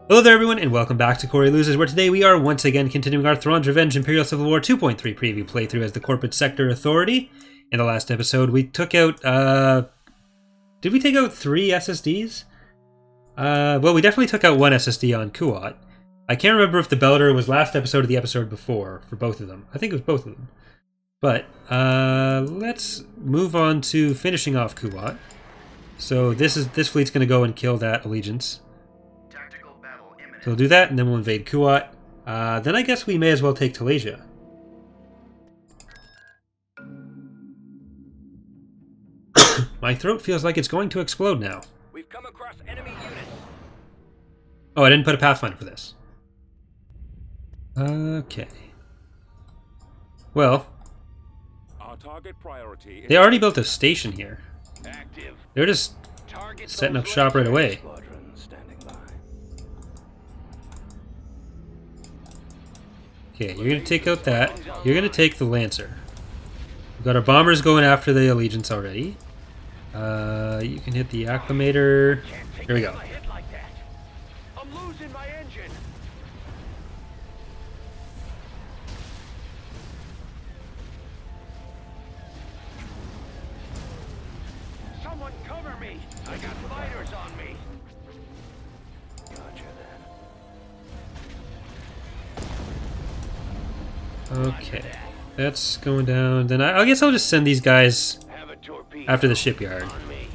Hello there everyone and welcome back to Corey Loses, where today we are once again continuing our Thrawn's Revenge Imperial Civil War 2.3 preview playthrough as the Corporate Sector Authority. In the last episode we took out, did we take out 3 SSDs? Well, we definitely took out 1 SSD on Kuat. I can't remember if the Bellator was last episode or the episode before for both of them. I think it was both of them. But, let's move on to finishing off Kuat. So this fleet's going to go and kill that Allegiance. So we'll do that, and then we'll invade Kuat. Then I guess we may as well take Talasia. My throat feels like it's going to explode now. We've come across enemy units. Oh, I didn't put a Pathfinder for this. Okay. Well, Our target priority is they already built a station here. active. They're just setting up shop right away. Squadron standing by. Okay, you're going to take out that. You're going to take the Lancer. We've got our bombers going after the Allegiance already. You can hit the Acclimator. Here we go. I'm losing my engine. Someone cover me. I got fighters on me. Gotcha then. Okay. That's going down. Then I guess I'll just send these guys Have a torpedo after the shipyard. on me.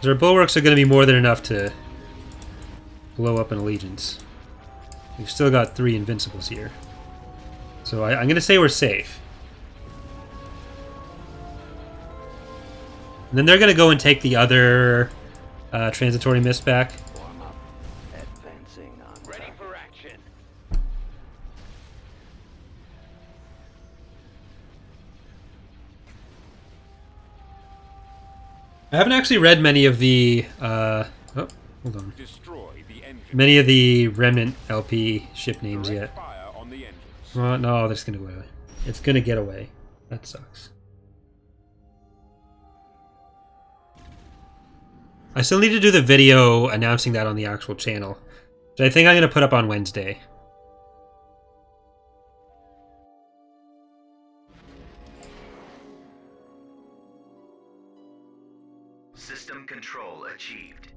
Our bulwarks are going to be more than enough to blow up an Allegiance. We've still got 3 Invincibles here. So I'm going to say we're safe. And then they're going to go and take the other transitory mist back. Warm up. Advancing on. Ready for action. I haven't actually read many of the oh, hold on. Destroy the engine. Many of the Remnant LP ship names yet. Fire on the engines. Well, no, that's going to go away. It's going to get away. That sucks. I still need to do the video announcing that on the actual channel, which I think I'm going to put up on Wednesday. System control achieved.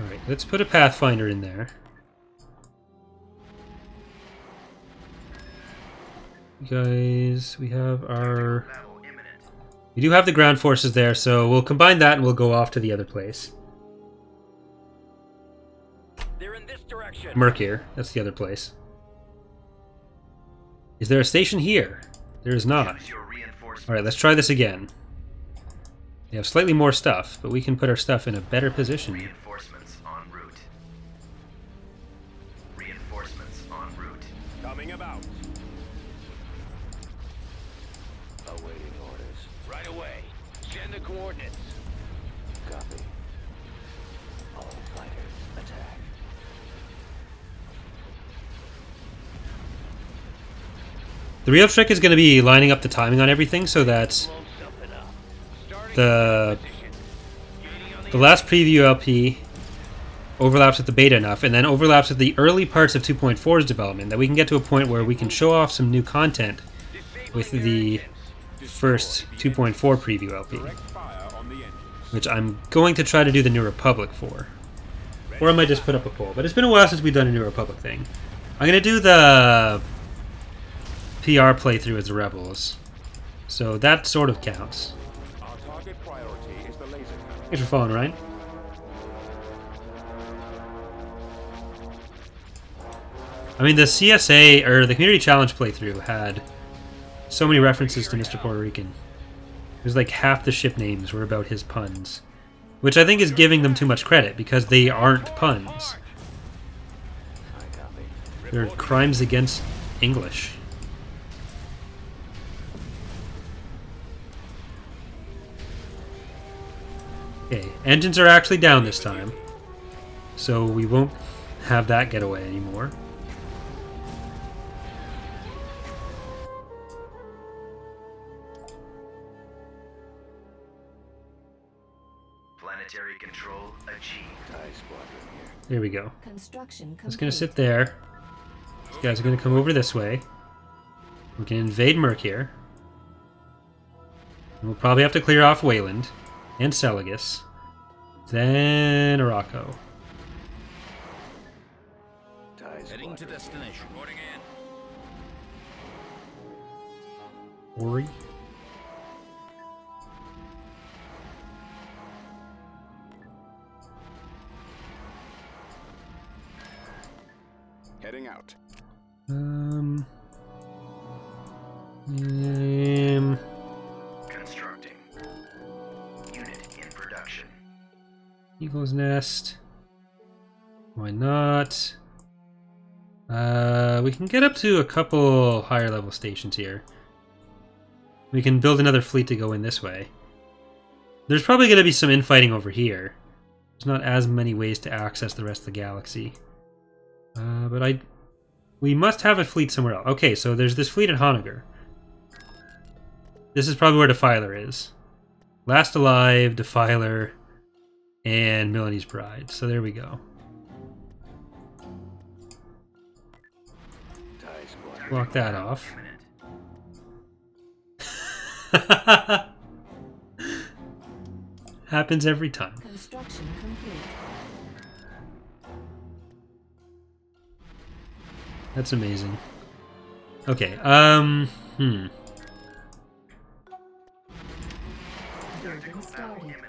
Alright, let's put a Pathfinder in there. You guys, we have our... Battle imminent. We do have the ground forces there, so we'll combine that and we'll go off to the other place. They're in this direction. Merkir, that's the other place. Is there a station here? There is not. Use your reinforcements. Alright, let's try this again. We have slightly more stuff, but we can put our stuff in a better position. Reinforcements en route. Reinforcements en route. Coming about. Awaiting orders. Right away. Send the coordinates. Copy. All fighters attack. The real trick is going to be lining up the timing on everything so that Blow something up. Starting the position. Gaining on the last preview LP overlaps with the beta enough, and then overlaps with the early parts of 2.4's development, that we can get to a point where we can show off some new content with the first 2.4 preview LP, direct fire on the engines. which I'm going to try to do the New Republic for. Or I might just put up a poll, but it's been a while since we've done a New Republic thing. I'm going to do the PR playthrough as the Rebels, so that sort of counts. Our target priority is the laser cannon. Thanks for following, Ryan. I mean, the CSA, or the Community Challenge playthrough, had so many references to Mr. Puerto Rican. It was like half the ship names were about his puns, which I think is giving them too much credit, because they aren't puns. I copy. They're crimes against English. Okay, engines are actually down this time, so we won't have that get away anymore. Planetary control achieved. There we go. Construction It's gonna complete. sit there. These guys are gonna come over this way. We can invade Merc here. And we'll probably have to clear off Wayland and Celagus. Then Araco. Heading to destination. Reporting in. Ori. Heading out. Um, Constructing. Unit in production. Eagle's Nest. Why not? We can get up to a couple higher level stations here. We can build another fleet to go in this way. There's probably going to be some infighting over here. There's not as many ways to access the rest of the galaxy. But we must have a fleet somewhere else. Okay, so there's this fleet at Honegger. This is probably where Defiler is. Last Alive, Defiler, and Melanie's Bride. So there we go. Block that off. Imminent. Happens every time. Construction complete. That's amazing. Okay, Building Battle started. imminent.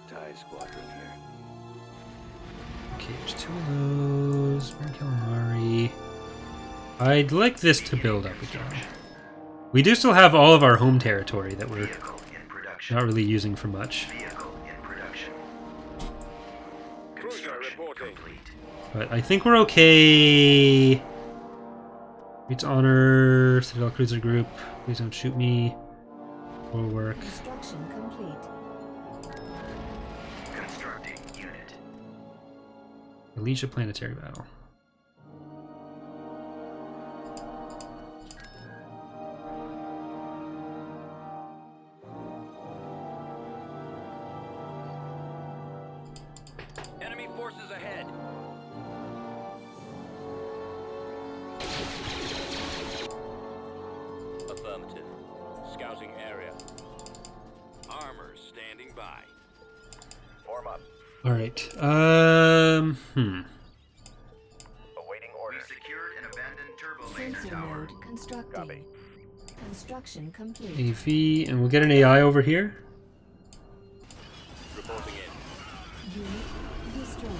TIE squadron here. okay, there's two of those. Calamari. I'd like this to build up again. We do still have all of our home territory that we're Vehicle in production. not really using for much. Vehicle in production. Construction complete. But I think we're okay. It's Honor, Citadel Cruiser Group. Please don't shoot me. Will work. Construction complete. Constructing unit. Alicia Planetary Battle. Enemy forces ahead. Affirmative. Scouting area. Armor standing by. Form up. Alright. Awaiting order. We secured an abandoned turbo laser Sensor tower. node constructing. Copy. Construction complete. AV, and we'll get an AI over here. Reporting in. Unit destroyed.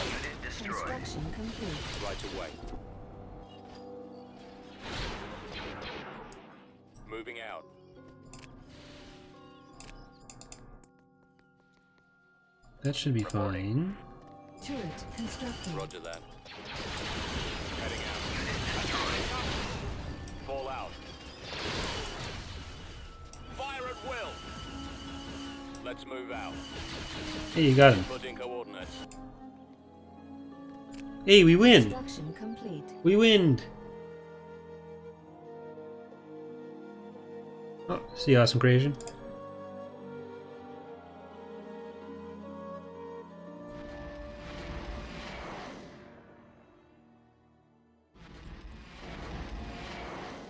Unit destroyed. Construction complete. Right away. Moving out. That should be fine. Turret constructing. Roger that. Heading out. Fall out. Fire at will. Let's move out. Hey, you got him. Putting coordinates. Hey, we win! Construction complete. We win! Oh, see awesome creation.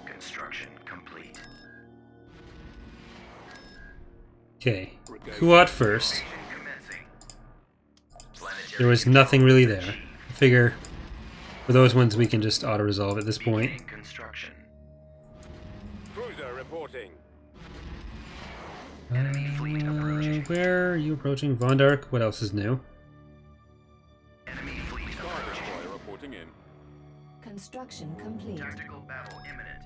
Construction complete. Okay, Kuat first. Invasion commencing. Planetary There was nothing really there. I figure for those ones we can just auto-resolve at this point. beginning construction. Cruiser reporting. Where are you approaching? Vondark? What else is new? Enemy fleet Star approaching. Destroyer reporting in. Construction complete. Tactical battle imminent.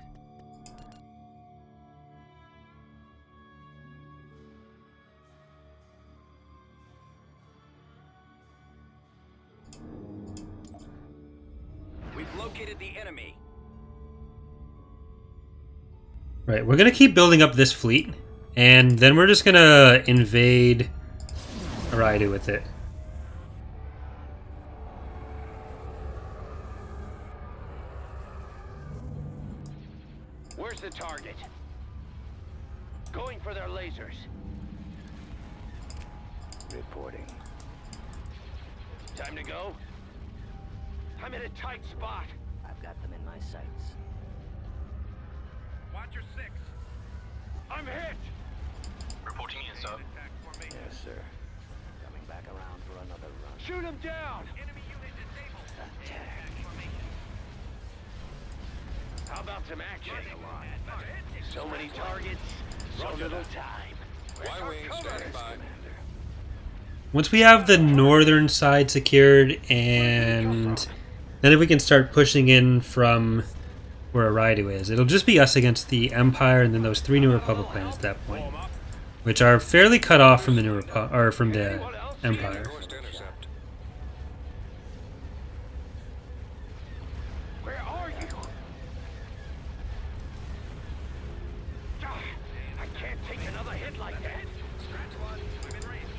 We've located the enemy. Right, we're gonna keep building up this fleet, and then we're just gonna invade Aridu with it. Where's the target? Going for their lasers. Reporting. Time to go? I'm in a tight spot. I've got them in my sights. Watch your six. I'm hit. Reporting in, sir. Yes, sir. Coming back around for another run. Shoot him down. Attack. How about some action? So many targets, so little time. Y-wing standing by. Once we have the northern side secured, and then if we can start pushing in from where Aridu is, it'll just be us against the Empire and then those 3 New Republic planets at that point, which are fairly cut off from the from the Empire. Course to intercept. Where are you? Ah, I can't take another hit like that.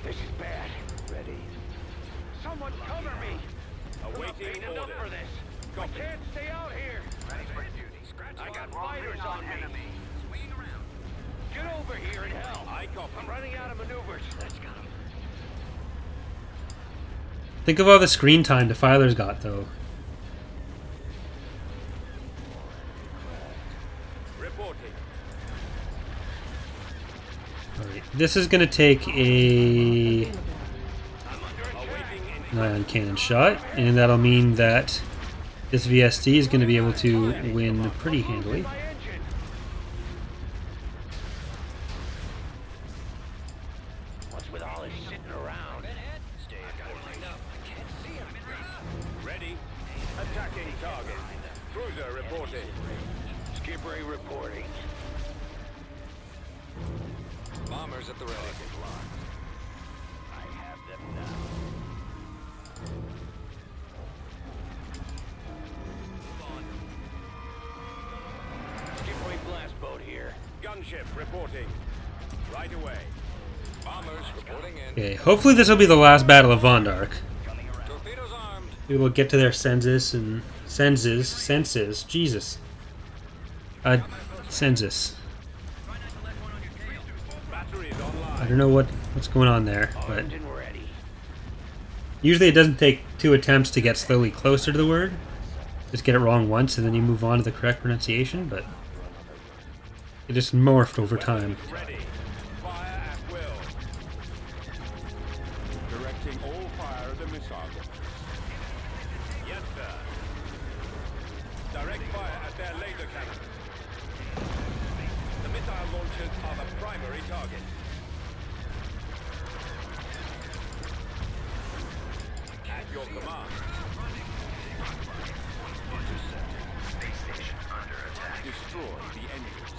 This is bad. Ready. Someone cover me. I'm not Awaiting paid enough order. for this. I can't stay out here. I got fighters on me. Get over here and help. I copy. I'm running out of maneuvers. Let's go. Think of all the screen time the Filer's got, though. Reporting. Alright, this is going to take a I'm under attack. Awaiting ion cannon shot, and that'll mean that this VSD is going to be able to win pretty handily. My engine. What's with all this sitting around? ready. Attacking target. Cruiser reporting. Skippery reporting. Bombers at the ready. I have them now. Skipway blast boat here. Gunship reporting. Right away. Bombers reporting in. Okay, hopefully this will be the last battle of Vondark. Torpedoes armed. We will get to their senses. Jesus. Census. Batteries I online. don't know what's going on there, but Armed and ready. usually it doesn't take 2 attempts to get slowly closer to the word. Just get it wrong once and then you move on to the correct pronunciation, but it just morphed over time. Ready. Fire at will. Directing all fire of the missile launchers. Yes, sir. Direct fire at their laser cannons. The missile launchers are the primary target. At your command. Space station under attack. Destroy the engines.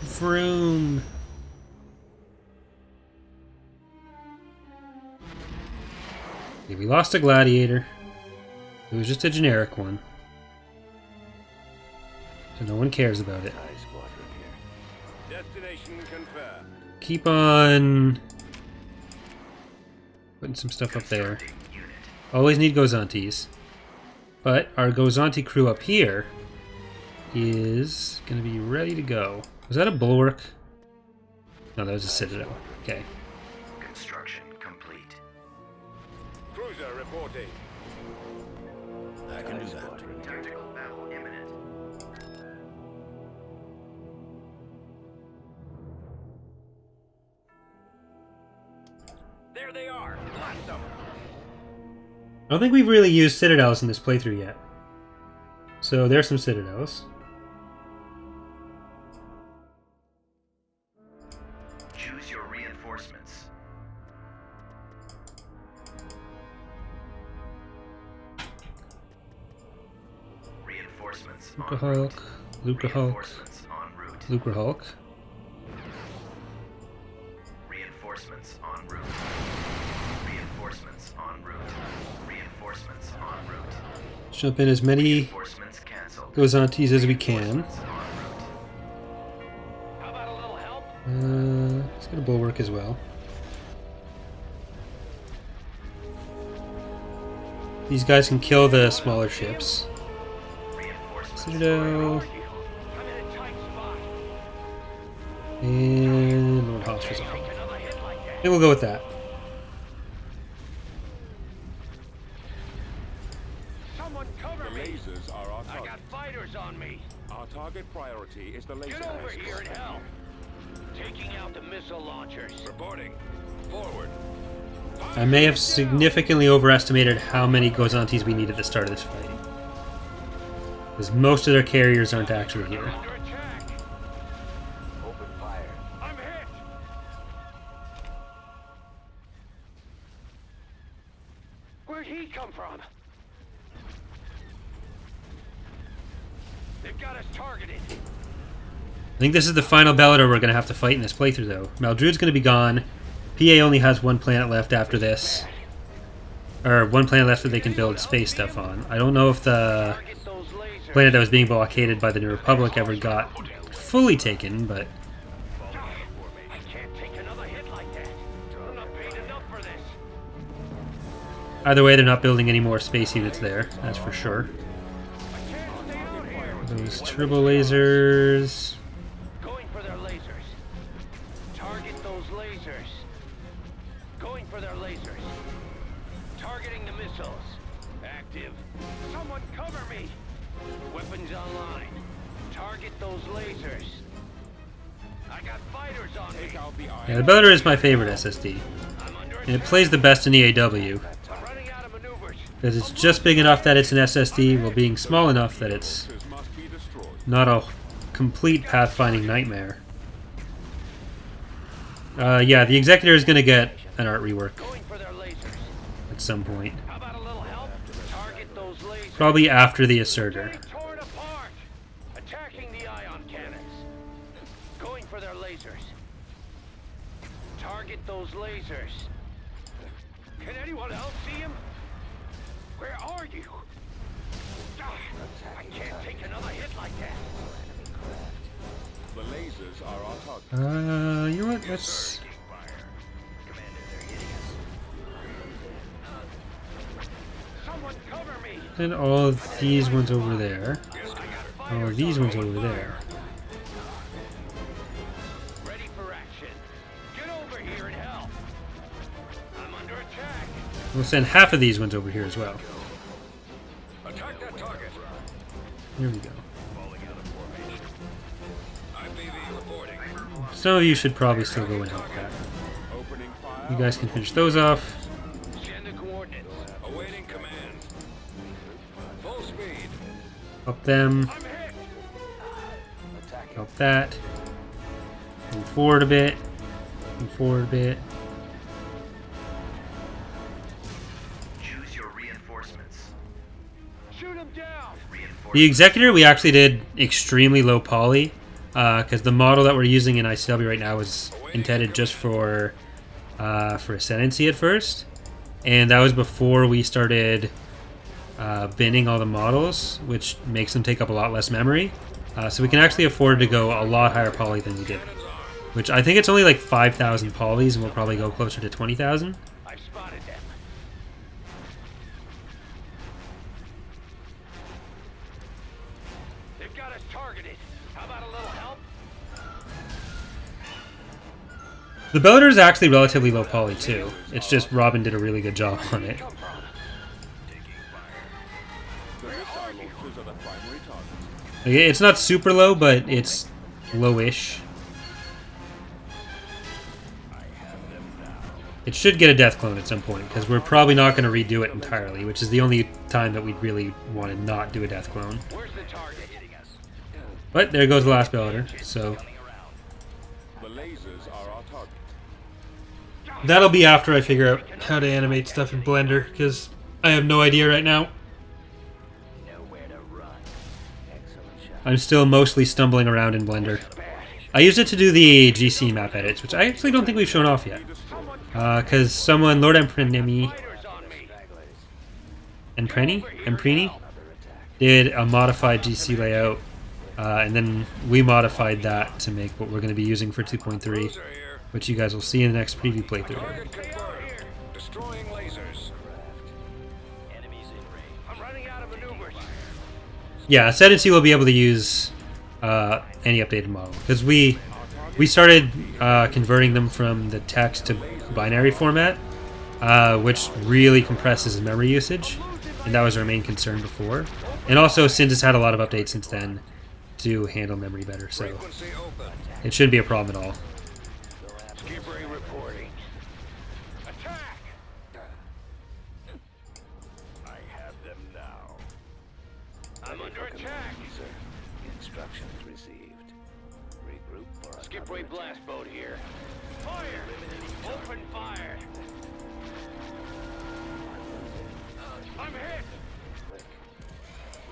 Vroom. Okay, we lost a gladiator. It was just a generic one. So no one cares about it. High squadron here. Destination confirmed. Keep on putting some stuff up there. Unit. Always need Gozantis. But our Gozanti crew up here is going to be ready to go. Was that a bulwark? No, that was a citadel. Okay. Construction complete. Cruiser reporting. I can do that. Tactical battle imminent. There they are. Blast them. I don't think we've really used citadels in this playthrough yet. So there's some citadels. Choose your reinforcements. Reinforcements en Luca route. Hulk, Luca Hulk, Reinforcements en route. Luca Hulk. Reinforcements en route. Reinforcements en route. Reinforcements en route. Jump in as many Reinforcements cancelled. Gozantis as we can. Reinforcements en route. How about a little help? Let's get a bulwark as well. These guys can kill the smaller ships. Reinforcements. Citadel. I'm in a tight spot. And Lord Hast was Take off. another hit like I that. think we'll go with that. Someone cover The me. lasers are our I target. got fighters on me. Our target priority is the laser Get over Hast. here and help. Taking out the missile launchers. Reporting. Forward. I may have significantly overestimated how many Gozantis we need at the start of this fight. Because most of their carriers aren't actually here. Under attack. Open fire. I'm hit. Where'd he come from? They've got us targeted. I think this is the final Bellator we're going to have to fight in this playthrough, though. Maldrude's going to be gone. PA only has one planet left after this. Or one planet left that they can build space stuff on. I don't know if the Target those lasers. planet that was being blockaded by the New Republic ever got fully taken, but I can't take another hit like that. I'm not paid enough for this. either way, they're not building any more space units there, that's for sure. I can't stay out here. Those turbo lasers. Going for their lasers. Target those lasers. Going for their lasers. Targeting the missiles. Active. Someone cover me. Weapons online. Target those lasers. I got fighters on me. Take out the iron. Yeah, the Bellator is my favorite SSD. I'm under And it attack. plays the best in EAW, I'm running out of maneuvers. because it's just big enough that it's an SSD, while being small enough that it's Lasers must be destroyed. not a complete pathfinding nightmare. Yeah, the Executor is going to get an art rework Going for their lasers. at some point. How about a little help? Target those lasers. Probably after the Asserter. Getting torn apart. Attacking the ion cannons. Going for their lasers. Target those lasers. Can anyone else see him? Where are you? Ah, I can't take another hit like that. The lasers are our target. You know what? Let's... Someone cover me. Send all of these ones over there. I got All fighters of these on ones me. over there. Ready for action. Get over here and help. I'm under attack. We'll send half of these ones over here as well. Attack that target. Here we go. IPV reporting. Some of you should probably still go and help that. Opening fire. You guys can finish those off. Send the coordinates. Awaiting command. Full speed. Help them. I'm hit. Attacking. Help that. Move forward a bit. Move forward a bit. Choose your reinforcements. Shoot him down. The Executor we actually did extremely low poly, because the model that we're using in ICW right now was intended just for Ascendancy at first, and that was before we started binning all the models, which makes them take up a lot less memory. So we can actually afford to go a lot higher poly than we did, which I think it's only like 5,000 polys, and we'll probably go closer to 20,000. I've spotted them. They've got us targeted. How about a little help? The Bellator is actually relatively low poly too. It's just Robin did a really good job on it. Come from? The missile launchers are the primary target. Like, it's not super low, but it's lowish. It should get a death clone at some point, because we're probably not going to redo it entirely, which is the only time that we'd really want to not do a death clone. Where's the target? But there goes the last Bellator, so The lasers are our target. that'll be after I figure out how to animate stuff in Blender, because I have no idea right now. Nowhere to run. Excellent shot. I'm still mostly stumbling around in Blender. I used it to do the GC map edits, which I actually don't think we've shown off yet. Because someone, Lord Emprenemy, Fighters on me. Emprini, did a modified GC layout, and then we modified that to make what we're going to be using for 2.3, Cruiser here. which you guys will see in the next preview playthrough. Target confirmed. Destroying lasers. Enemies Yeah, Ascendancy will be able to use any updated model because we started converting them from the text to binary format, which really compresses memory usage, and that was our main concern before. And also, Sins has had a lot of updates since then to handle memory better, so Frequency open. it shouldn't be a problem at all. Skippery reporting. Attack! I have them now. I'm under attack. Sir, instructions received. Regroup for a Skipway blast boat here. Fire! Open fire! I'm hit! Click.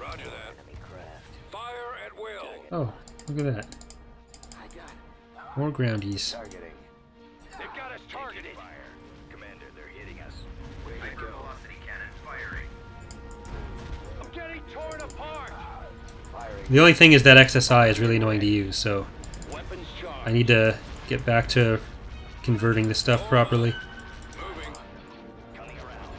Roger that. Enemy craft. Fire at will. Oh, look at that. I got More groundies. targeting. They've got us targeted. Fire. Commander, they're hitting us. Way to Hyper go. velocity cannon firing. I'm getting torn apart. Firing. The only thing is that XSI is really annoying to use, so Weapons charged. I need to get back to converting this stuff properly. Moving. Coming around.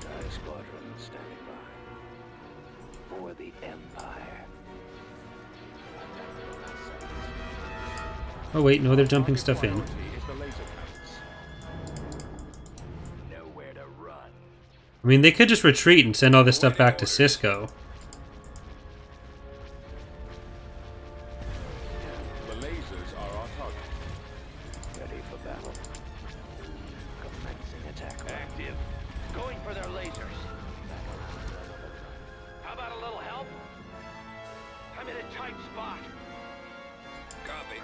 TIE squadron standing by. For the Empire. Oh wait, no, they're dumping stuff in. Priority is the laser cannons. Nowhere to run. I mean, they could just retreat and send all this stuff back to Cisco. The lasers are our target. Ready for battle. Commencing attack. Active. Going for their lasers. How about a little help? I'm in a tight spot. Copy.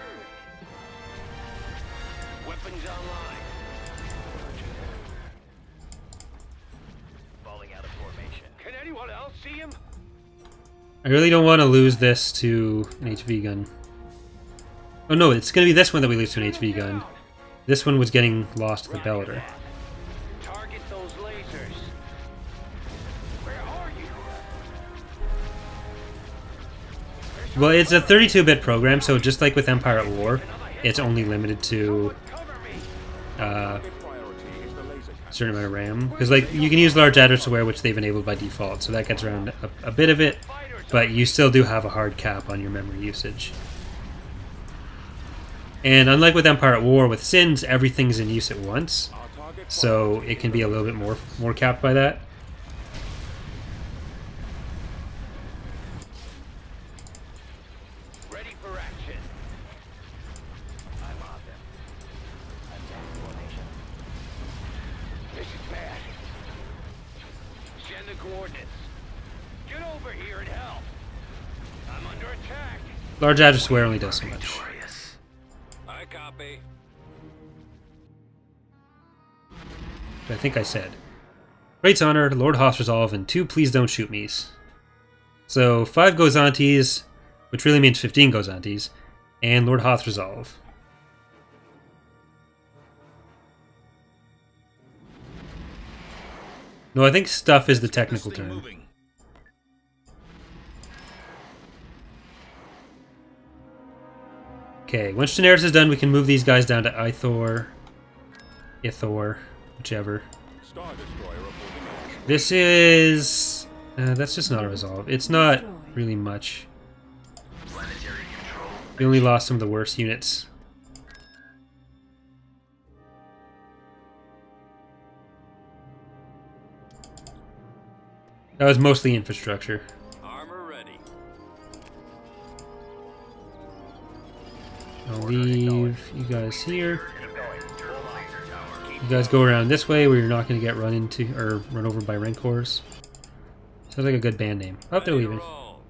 Weapons online. Falling out of formation. Can anyone else see him? I really don't want to lose this to an HV gun. Oh no, it's going to be this one that we lose to an HV gun. This one was getting lost to the Bellator. Target those lasers. Where are you? Well, it's a 32-bit program, so just like with Empire at War, it's only limited to Cover me. Priority is the laser cannon. a certain amount of RAM. Because like you can use large address aware, which they've enabled by default, so that gets around a bit of it, but you still do have a hard cap on your memory usage. And unlike with Empire at War, with Sins, everything's in use at once, Our target so it can be a little bit more capped by that. Ready for action. I'm on them. Attack formation. This is bad. Send the coordinates. Get over here and help. I'm under attack. Large address aware only does so much. Victorious. I copy. I think I said. Great's Honor, Lord Hast Resolve, and 2 Please Don't Shoot Me's. So 5 Gozantes, which really means 15 Gozantes, and Lord Hoth Resolve. No, I think stuff is the technical term. Moving. Okay, once Daenerys is done, we can move these guys down to Ithor, whichever. Star Destroyer reporting in. This is... that's just not a resolve. It's not really much. Planetary control. We only lost some of the worst units. That was mostly infrastructure. Armor ready. I'll leave you guys here. Deploying turbo laser tower. You guys go around this way where you're not going to get run into or run over by Rancors. Sounds like a good band name. Oh, they're Ready to leaving. roll.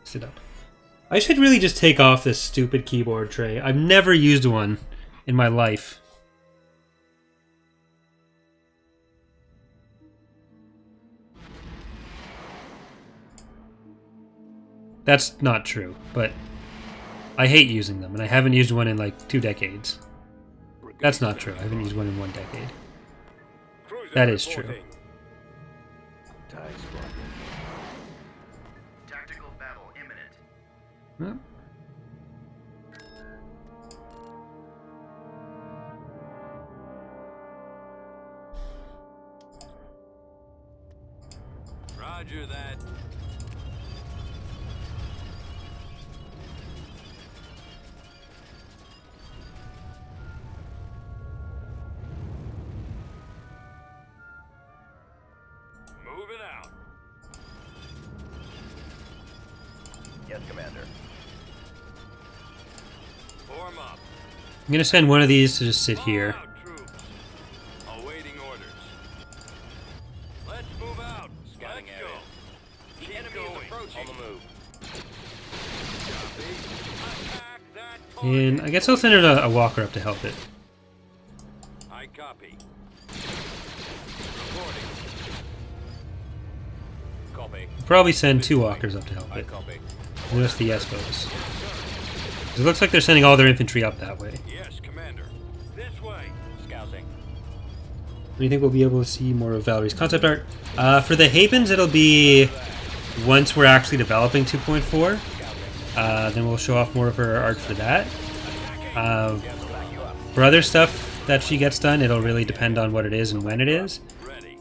Sit up. I should really just take off this stupid keyboard tray. I've never used one in my life. That's not true, but I hate using them, and I haven't used one in like 2 decades. That's not true. I haven't used one in 1 decade. Cruiser That is true. reporting. TIE squadron. Tactical battle imminent. Well, Roger that. Moving out. Yes, Commander. Form up. I'm gonna send one of these to just sit All here. out, troops. Awaiting orders. Let's move out. Scouting Let's area. go. The Keep enemy going. is approaching. On the move. Copy. Attack that And target. I guess I'll send a walker up to help it. I copy. Reporting. Copy. Probably send 2 walkers up to help I it. copy. And just the S-boats. It looks like they're sending all their infantry up that way. Yes, Commander. This way. Scouting. Do you think we'll be able to see more of Valerie's concept art? For the Hapens, it'll be once we're actually developing 2.4. Then we'll show off more of her art for that. For other stuff that she gets done, it'll really depend on what it is and when it is. Ready.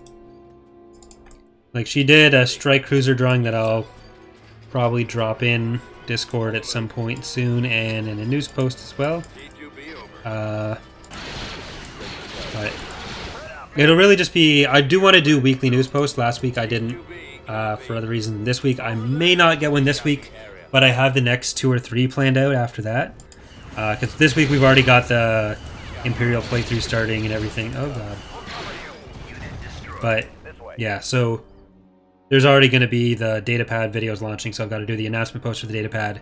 Like, she did a strike cruiser drawing that I'll probably drop in Discord at some point soon, and in a news post as well. T2B over. But it'll really just be... I do want to do weekly news posts. Last week I didn't, for other reasons. This week I may not get one this week, but I have the next 2 or 3 planned out after that. Because this week we've already got the Imperial playthrough starting and everything. Oh god. But yeah, so there's already going to be the datapad videos launching, so I've got to do the announcement post for the datapad,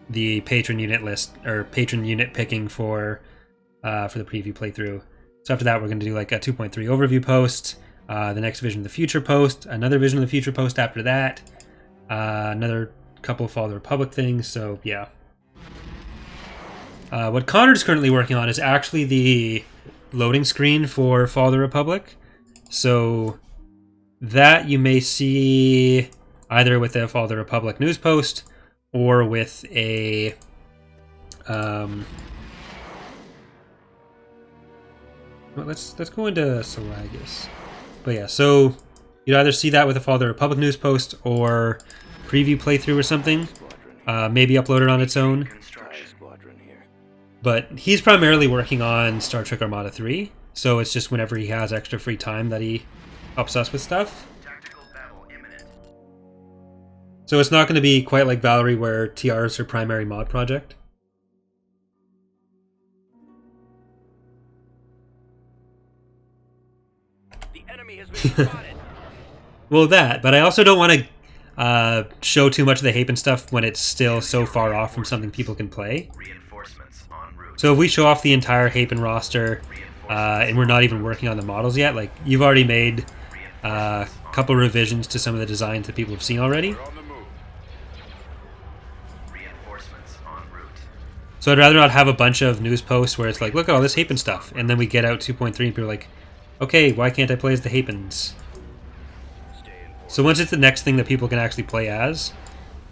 the patron unit list, or patron unit picking for the preview playthrough. So after that, we're going to do like a 2.3 overview post, the next Vision of the Future post, another Vision of the Future post after that, another couple of Fall of the Republic things, so yeah. What Connor's currently working on is actually the loading screen for Fall of the Republic, so that you may see either with the Fall of the Republic news post or with a well, let's go into Selagus. But yeah, so you'd either see that with the Fall of the Republic news post or preview playthrough or something, maybe uploaded on its own. Squadron here. But he's primarily working on Star Trek Armada 3, so it's just whenever he has extra free time that he helps us with stuff. Tactical battle imminent. So it's not going to be quite like Valerie where TR is her primary mod project. The enemy has been spotted. Well, that, but I also don't want to show too much of the Hapen stuff when it's still so far off from something people can play. Reinforcements en route. So if we show off the entire Hapen roster, and we're not even working on the models yet, like you've already made a couple revisions to some of the designs that people have seen already. We're on the move. Reinforcements en route. So I'd rather not have a bunch of news posts where it's like, look at all this Hapen stuff, and then we get out 2.3 and people are like, okay, why can't I play as the Hapens? So once it's the next thing that people can actually play as,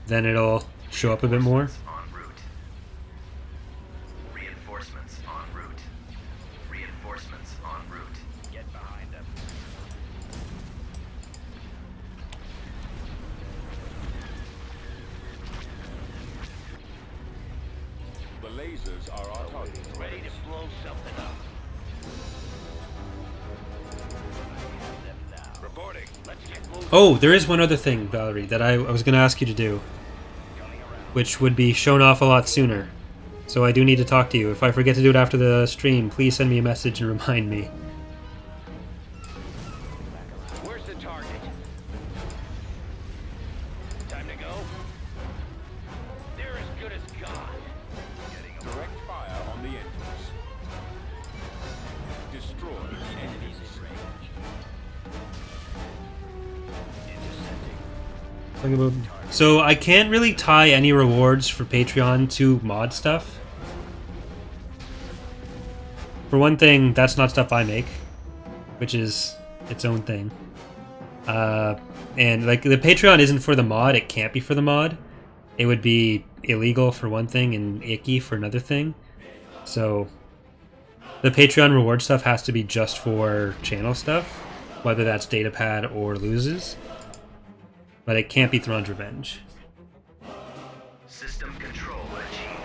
then it'll show up a bit more. En route. Reinforcements en route. Reinforcements en route. Get behind them. The lasers are our target. Ready to blow something up. Reporting. Let's get moving. Oh, there is one other thing, Valerie, that I was going to ask you to do, which would be shown off a lot sooner. So I do need to talk to you. If I forget to do it after the stream, please send me a message and remind me. Where's the target? Time to go? They're as good as gone. Direct fire on the engines. Destroy the enemy's So I can't really tie any rewards for Patreon to mod stuff. For one thing, that's not stuff I make, which is its own thing. And like the Patreon isn't for the mod, it can't be for the mod. It would be illegal for one thing and icky for another thing. So the Patreon reward stuff has to be just for channel stuff. whether that's datapad or loses. But it can't be Thrawn's Revenge. System control achieved.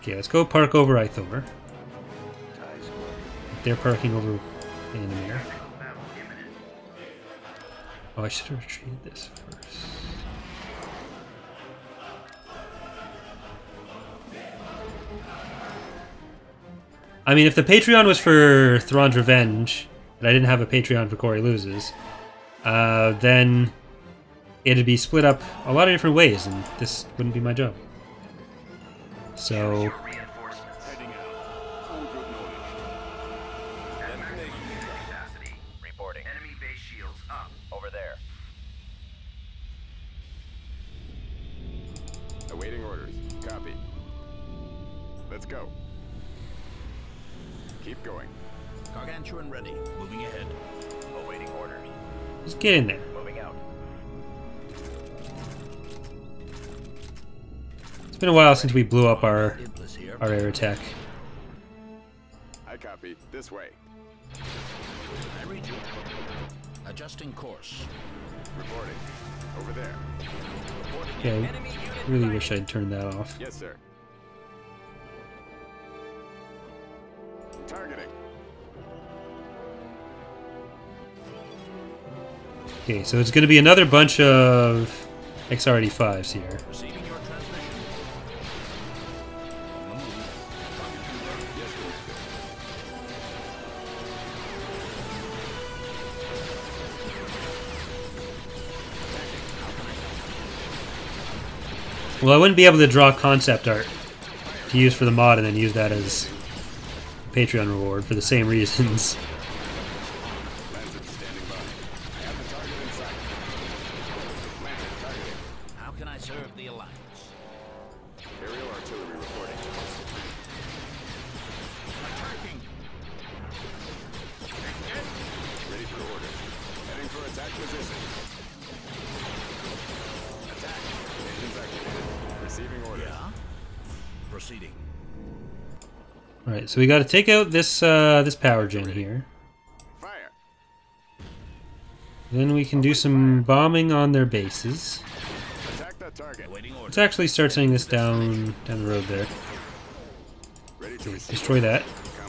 Okay, let's go park over Ithor. Ties They're parking over in the mirror. Battle imminent. Oh, I should have retreated this first. I mean, if the Patreon was for Thrawn's Revenge, but I didn't have a Patreon for Corey Loses, then it'd be split up a lot of different ways, and this wouldn't be my job. So, Your reinforcements. Heading out. All good knowledge. At maximum capacity. Reporting. Enemy base shields up. Over there. Awaiting orders. Copy. Let's go. Keep going. Gargantuan ready. Moving ahead. Awaiting orders. just get in there. Moving out. It's been a while since we blew up our Iblis here. air attack. I copy. This way. I read you. Adjusting course. Reporting. Over there. Yeah, I really wish I'd turned that off. Yes, sir. Targeting. Okay, so it's going to be another bunch of XR85s here. Receiving your transmission. On the move. Yes, sir. Well, I wouldn't be able to draw concept art to use for the mod and then use that as Patreon reward for the same reasons. Lancet standing by. I have the target in sight. Lancet targeting. How can I serve the Alliance? Aerial artillery reporting. Attacking. Ready for orders. Heading for attack position. Attack. Engines activated. Receiving orders. Yeah. Proceeding. Alright, so we got to take out this this power gen here. Fire. Then we can do some bombing on their bases. Attack that target. Awaiting orders. Let's actually start sending this down the road there. Ready to receive. Destroy that.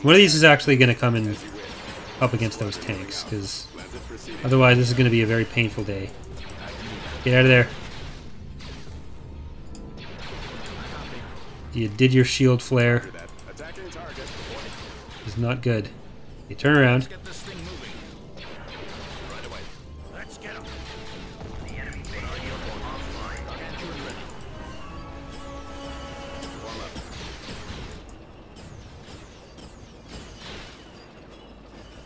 One of these is actually going to come and up against those tanks, because Lancet proceeding. otherwise this is going to be a very painful day. Get out of there. You did your shield flare. After that. Attacking target. It's not good. You turn around. Let's get this thing moving. Right away. Let's get him. The enemy base shield offline. Gargantuan ready. Form up.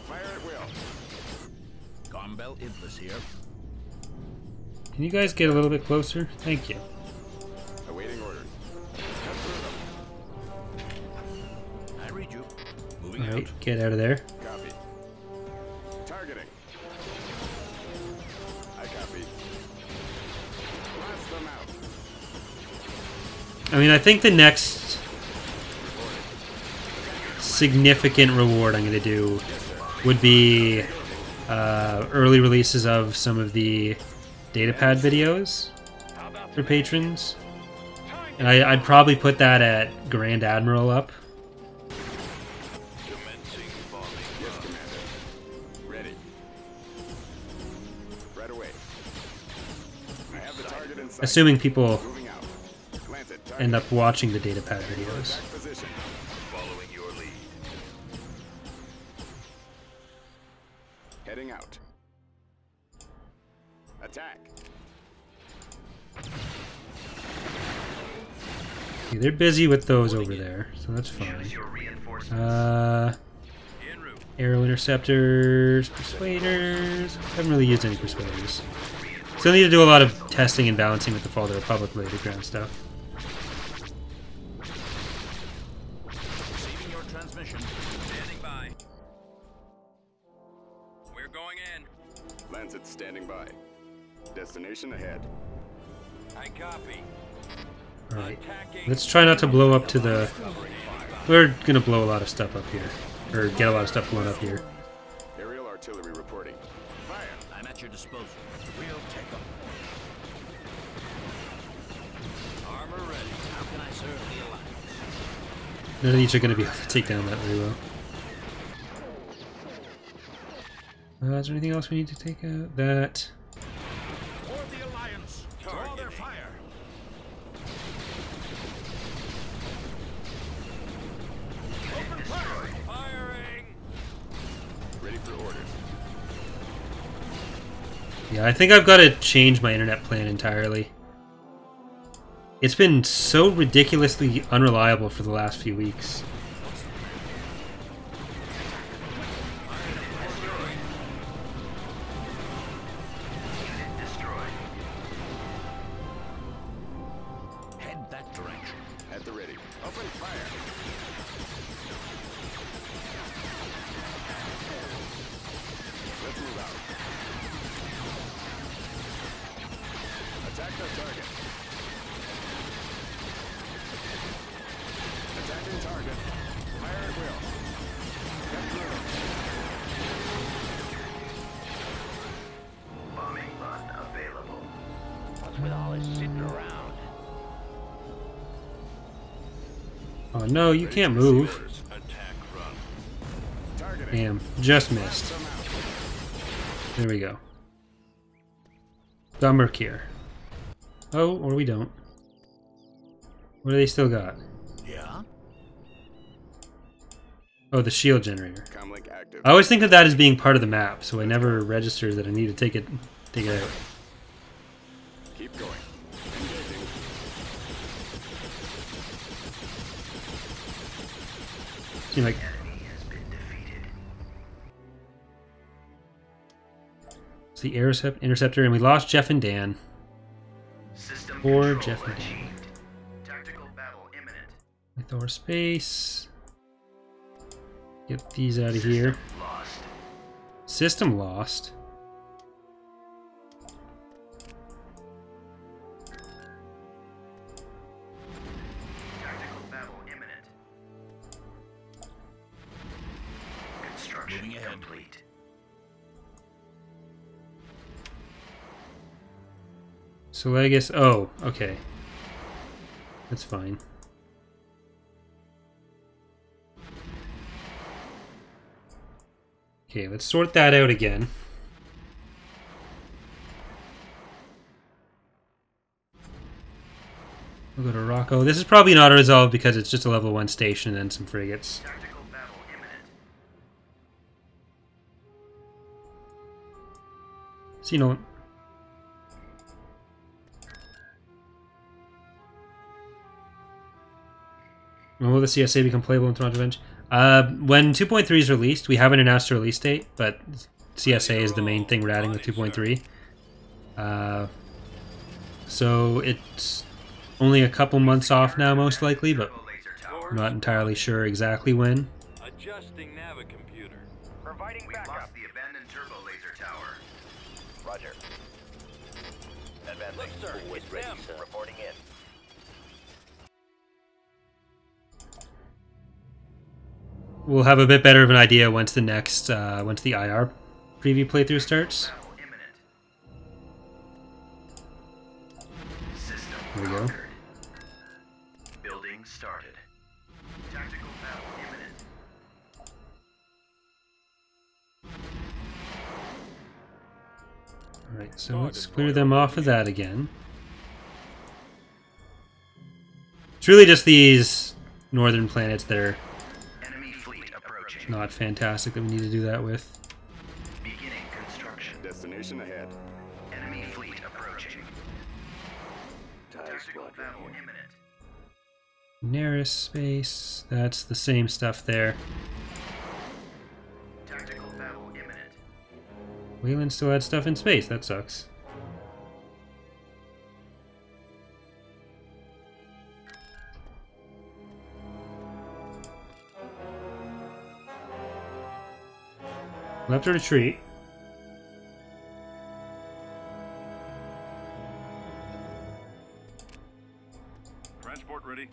Fire at will. Gombel Iblis here. Can you guys get a little bit closer? Thank you. Awaiting orders. Cut through them. I read you. Moving Alright, out. get out of there. Copy. Targeting. I copy. Blast them out. I mean, I think the next significant reward I'm going to do would be early releases of some of the datapad videos for patrons. And I'd probably put that at Grand Admiral up. Commencing bombing. Yes, Commander. Ready. Right away. I have the target in sight. Assuming people Moving out. Lancet target. end up watching the datapad videos. Attack position. Following your lead. Heading out. Attack. Okay, they're busy with those over there, so that's fine. Choose your reinforcements. En route. Aero interceptors, persuaders. Haven't really used any persuaders. Still need to do a lot of testing and balancing with the Fall of the Republic related ground stuff. Receiving your transmission. Standing by. We're going in. Lancet standing by. Destination ahead. I copy. Alright. Let's try not to blow up to the We're gonna blow a lot of stuff up here. Or get a lot of stuff blown up here. Aerial artillery reporting. Fire! I'm at your disposal. We'll take them. Armor ready. How can I serve the Alliance? None of these are gonna be able to take down that very well. Is there anything else we need to take out? That. For the Alliance. Draw their fire. Open fire. Firing. Ready for orders. Yeah, I think I've got to change my internet plan entirely. It's been so ridiculously unreliable for the last few weeks. Head that direction. At the ready. Open fire! Let's move out. Attack the target. Attacking target. Fire at will. Get through. Bombing run available. What's with all this sitting around? Oh no, you can't move. Attack run. Targeting. Damn, just missed. Some out. There we go. Got Merc here. Oh, or we don't. What do they still got? Yeah? Oh, the shield generator. Comlink active. I always think of that as being part of the map, so I never register that I need to take it out. Keep going. Engaging. Seem like Enemy has been defeated. it's the interceptor, and we lost Jeff and Dan. System Or control Jeff and Dan. achieved. Tactical battle imminent. With our space. Get these out of here. Lost. System lost. Tactical battle imminent. Construction Moving ahead. complete. So I guess. Oh, okay. That's fine. Okay, let's sort that out again. We'll go to Rocco. This is probably an auto-resolve because it's just a level 1 station and then some frigates. Tactical battle imminent. So, you know... When will the CSA become playable in Thrawn's Revenge? When 2.3 is released, we haven't announced a release date, but CSA is the main thing we're adding with 2.3. So it's only a couple months off now, most likely, but Turbo laser tower. I'm not entirely sure exactly when. Adjusting navicomputer. Providing We backup. lost the abandoned turbo laser tower. Roger. Advancing. Look, sir, Always it's ready, them. sir. Reporting in. We'll have a bit better of an idea once the next, once the IR preview playthrough starts. Battle imminent. System There we go. conquered. Building started. Tactical battle imminent. Alright, so let's clear them off of that again. It's really just these northern planets that are Enemy fleet approaching. not fantastic that we need to do that with. Beginning construction. Destination ahead. Enemy fleet approaching. Tactical battle imminent. Nearest space, that's the same stuff there. Tactical battle imminent. Wayland still had stuff in space, that sucks. We'll have to retreat. Transport ready.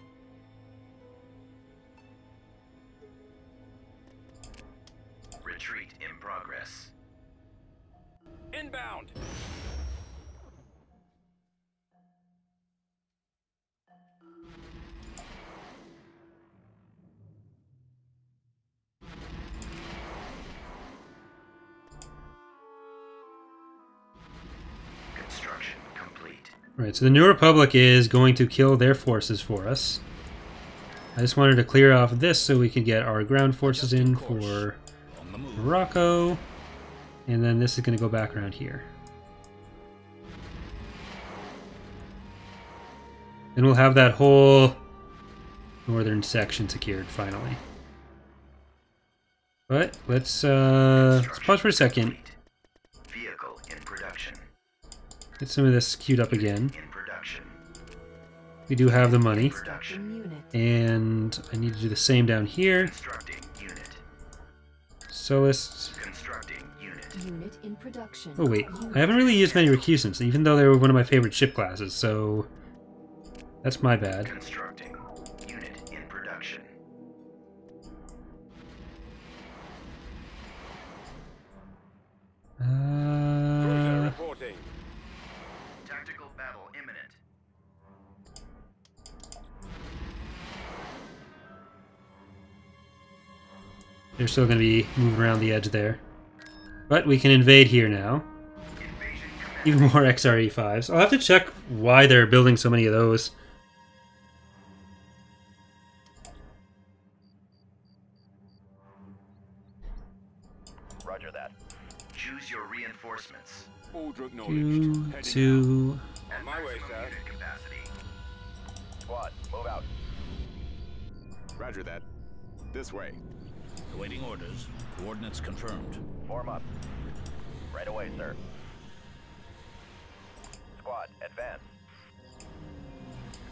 inbound. Construction complete. Right, so the New Republic is going to kill their forces for us. I just wanted to clear off this so we can get our ground forces in for On the move. Morocco. And then this is going to go back around here. And we'll have that whole northern section secured finally. But let's pause for a second. Vehicle in production. Get some of this queued up again. In production. We do have the money. Production. Unit. And I need to do the same down here. Constructing unit. So let's... Constructing unit. Unit in production. Oh wait, Unit. I haven't really used many recusants, even though they were one of my favorite ship classes, so... That's my bad. Constructing unit in production. Cruiser reporting. Tactical battle imminent. They're still going to be moving around the edge there. But we can invade here now. Invasion command. Even more XRE5s. I'll have to check why they're building so many of those. Roger that. Choose your reinforcements. Order acknowledged. 2, Heading 2... On my way, Maximum sir. unit capacity. Squad, move out. Roger that. This way. Awaiting orders. Coordinates confirmed. Form up. Right away, sir. Squad, advance.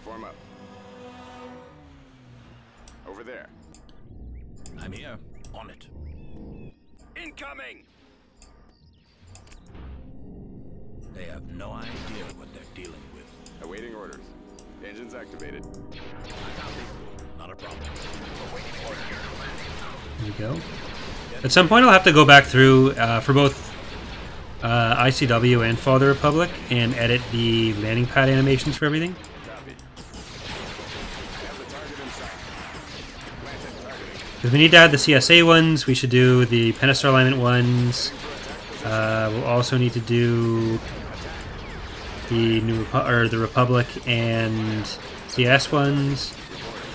Form up. Over there. I'm here. On it. Incoming! They have no idea what they're dealing with. Awaiting orders. Engines activated. I copy. Not a problem. There we go. At some point I'll have to go back through, for both ICW and Fall of the Republic, and edit the landing pad animations for everything. Copy. I have the target in sight. Planted targeting. Because we need to add the CSA ones, we should do the Pentastar alignment ones. We'll also need to do the the Republic and CS ones,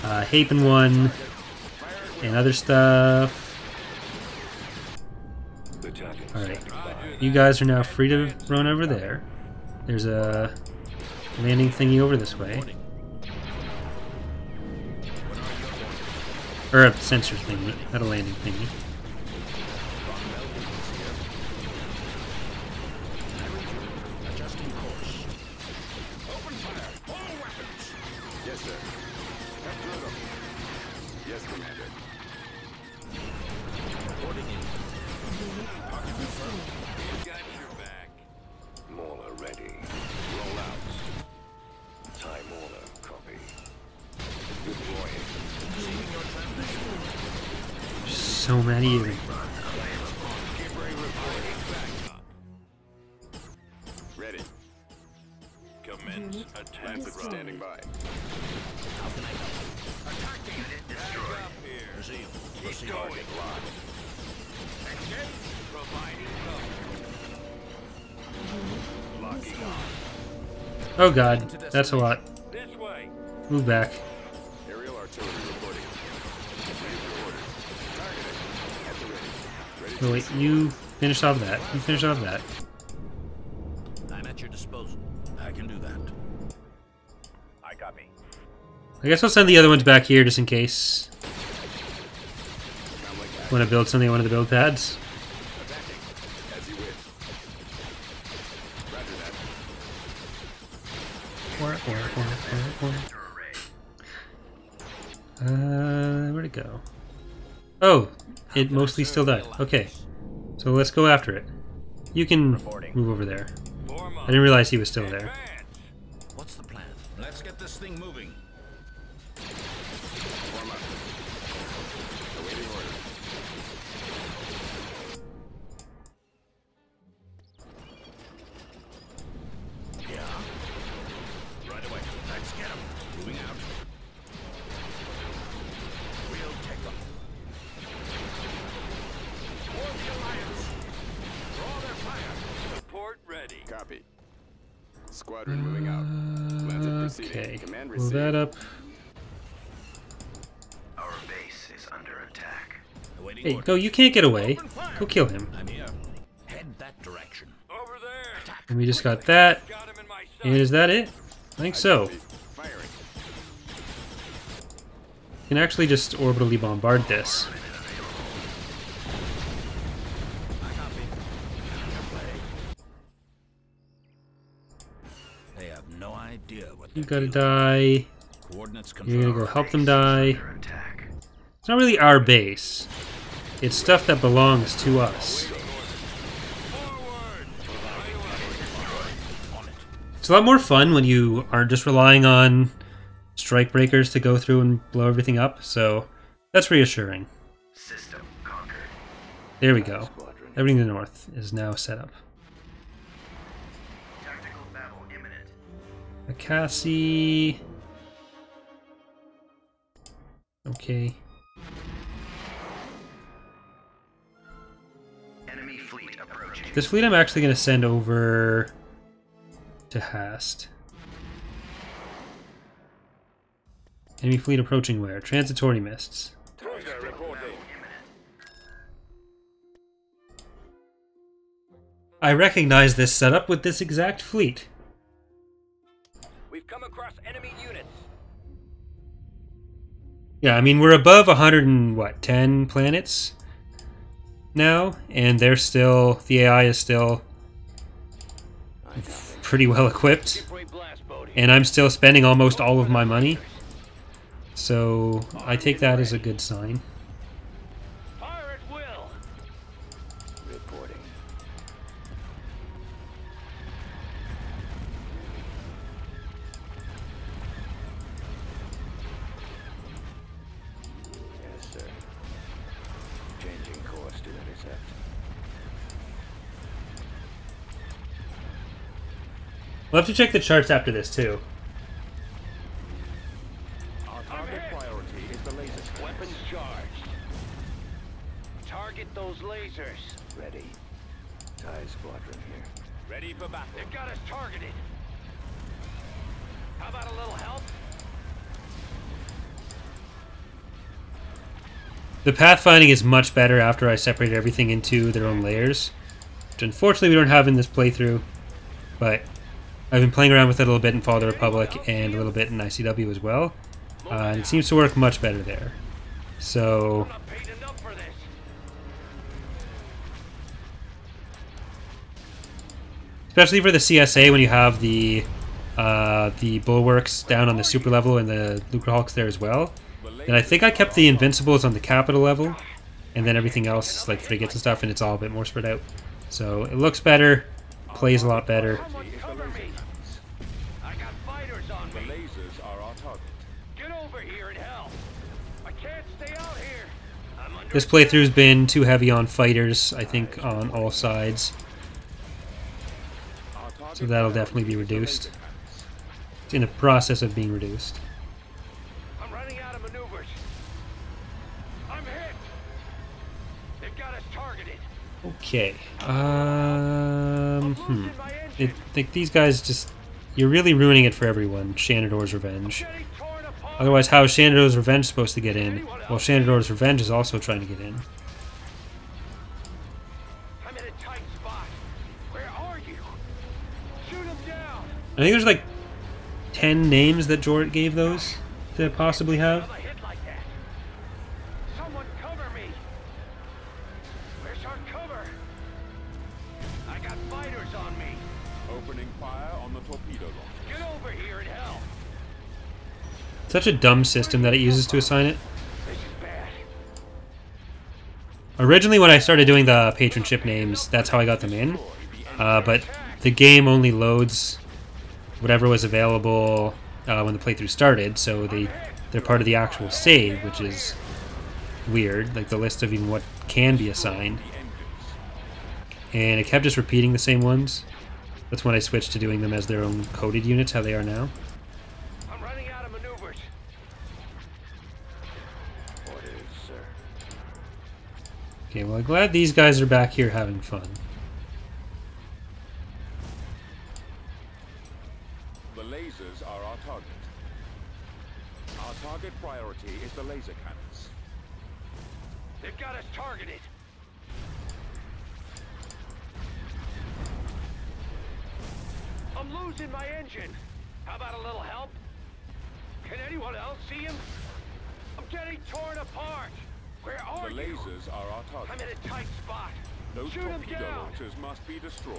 Hapen one, and other stuff. Alright, you guys are now free to run over there. There's a landing thingy over this way. Or a sensor thingy, not a landing thingy. Adjusting course. Open fire! All weapons! Yes, sir. Cut through them. Yes, Commander. Reporting in. Target confirmed. You got your back. Mauler ready. Roll out. Time Mauler, copy. Deploying. Receiving your transmission. There's so many of them. Ready. Commence Unit attack. Planted destroyed. standing by. How can I help? Attack unit destroyed. Up here. Proceed. Keep Proceed. going. Target locked. Engage. Providing cover. Locking on. Oh god, that's a lot. This way. Move back. Aerial artillery reporting. Ready for orders. Targeting. At the ready. Ready Oh wait, you finish off that. You finish off that. I'm at your disposal. I can do that. I copy. I guess I'll send the other ones back here just in case. Sound like that. Want to build something on one of the build pads? Attacking. As you wish. Roger that. Where'd it go? Oh, it mostly still died. Okay, so let's go after it. You can move over there. Form I up. didn't realize he was still there. Advance. What's the plan? Let's get this thing moving. Form up. Awaiting orders. Moving out. We'll take them. Toward the Alliance. Draw their fire. Support ready. Copy. Squadron moving out. Planted proceeding. Okay, Command move received. that up. Our base is under attack. Awaiting Hey, orders. go, you can't get away. Open fire. Go kill him. I'm here. Head that direction. Over there. Attack. And we just got that. Got him in my sight. And is that it? I think so. Copy. Firing. You can actually just orbitally bombard this. I copy. They have no idea what You they're gotta dealing die. with. Coordinates You're gonna confirmed. go help them die. Under attack. It's not really our base. It's stuff that belongs to us. Forward. On it. It's a lot more fun when you aren't just relying on strike breakers to go through and blow everything up, so that's reassuring. System conquered. There we go. Everything to the north is now set up. Tactical battle imminent. Akasi. Okay. Enemy fleet approaching. This fleet I'm actually going to send over to Hast. Enemy fleet approaching where? Transitory mists. Target reporting. Imminent. I recognize this setup with this exact fleet. We've come across enemy units. Yeah, I mean, we're above 110 planets now, and they're still, the AI is still pretty well equipped, Shipway blast boat here. and I'm still spending almost all of my money, so I take that as a good sign. Fire at will. Reporting. Yes, sir. Changing course to intercept. We'll have to check the charts after this, too. Our target priority is the laser scanner. Weapons charged. Target those lasers. Ready. TIE squadron here. Ready for battle. They've got us targeted. How about a little help? The pathfinding is much better after I separate everything into their own layers, which unfortunately we don't have in this playthrough, but I've been playing around with it a little bit in Fall of the Republic and a little bit in ICW as well, and it seems to work much better there. So, I'm not paid enough for this. especially for the CSA when you have the bulwarks down on the super level and the Lucre Hulks there as well. And I think I kept the Invincibles on the capital level, and then everything else, like frigates and stuff, and it's all a bit more spread out. So it looks better, plays a lot better. Someone cover me. I got fighters on The me. lasers are our target. Get over here and help. I can't stay out here. I'm under This playthrough's been too heavy on fighters, I think, on all sides. Our target So that'll priority definitely be is the reduced. laser guns. It's in the process of being reduced. I'm running out of maneuvers. I'm hit. They've got us targeted. Okay. I'm losing my engine. Like these guys just... You're really ruining it for everyone, Shanador's Revenge. Getting torn apart. Otherwise, how is Shanador's Revenge supposed to get in? Well, Shanador's Revenge is also trying to get in. I'm in a tight spot. Where are you? Shoot him down. I think there's like 10 names that Jort gave those to possibly have. Another hit like that. Someone cover me. Where's our cover? I got fighters on me. Opening fire on the torpedo launch. Get over here and help. Such a dumb system that it uses to assign it. This is bad. Originally, when I started doing the patron ship names, that's how I got them in. But the game only loads whatever was available when the playthrough started, so they're part of the actual save, which is weird, like the list of even what can be assigned. And it kept just repeating the same ones. That's when I switched to doing them as their own coded units, how they are now. I'm running out of maneuvers. Okay, well, I'm glad these guys are back here having fun. The lasers are our target. Our target priority is the laser cannons. They've got us targeted. I'm losing my engine. How about a little help? Can anyone else see him? I'm getting torn apart. Where are The you? lasers are our I'm target. in a tight spot. Those Shoot him torpedo down. launchers must be destroyed.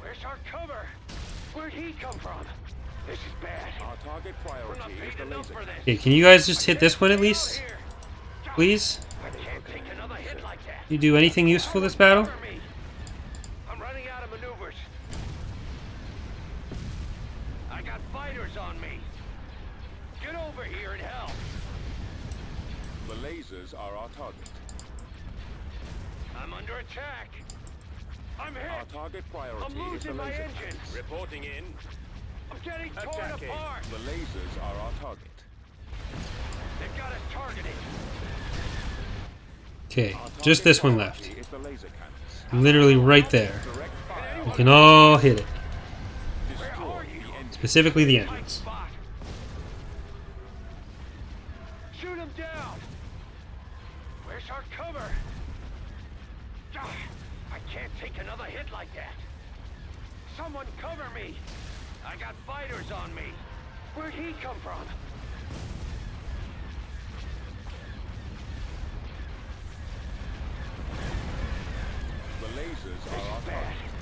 Where's our cover? Where'd he come from? This is bad. Our target We're not priority is paid the enough laser for cannons. Okay, can you guys just hit this one at least? Please? I can't take another hit like that. You do anything useful this battle? Cover me. I'm running out of maneuvers. I got fighters on me. Get over here and help. The lasers are our target. I'm under attack. I'm hit. Our target priority I'm is the losing my laser engine. cannons. Reporting in. I'm getting torn Attacking. apart. The lasers are our target. They've got us targeted. Okay, Our target just this one priority left. is the laser cannons. Literally right there. Direct fire. We can all hit it. Where Destroy are you? the engine. Specifically the Tight engines. spot. Shoot him down. Where's our cover? God, I can't take another hit like that. Someone cover me. I got fighters on me. Where'd he come from? The lasers are our Bad. target.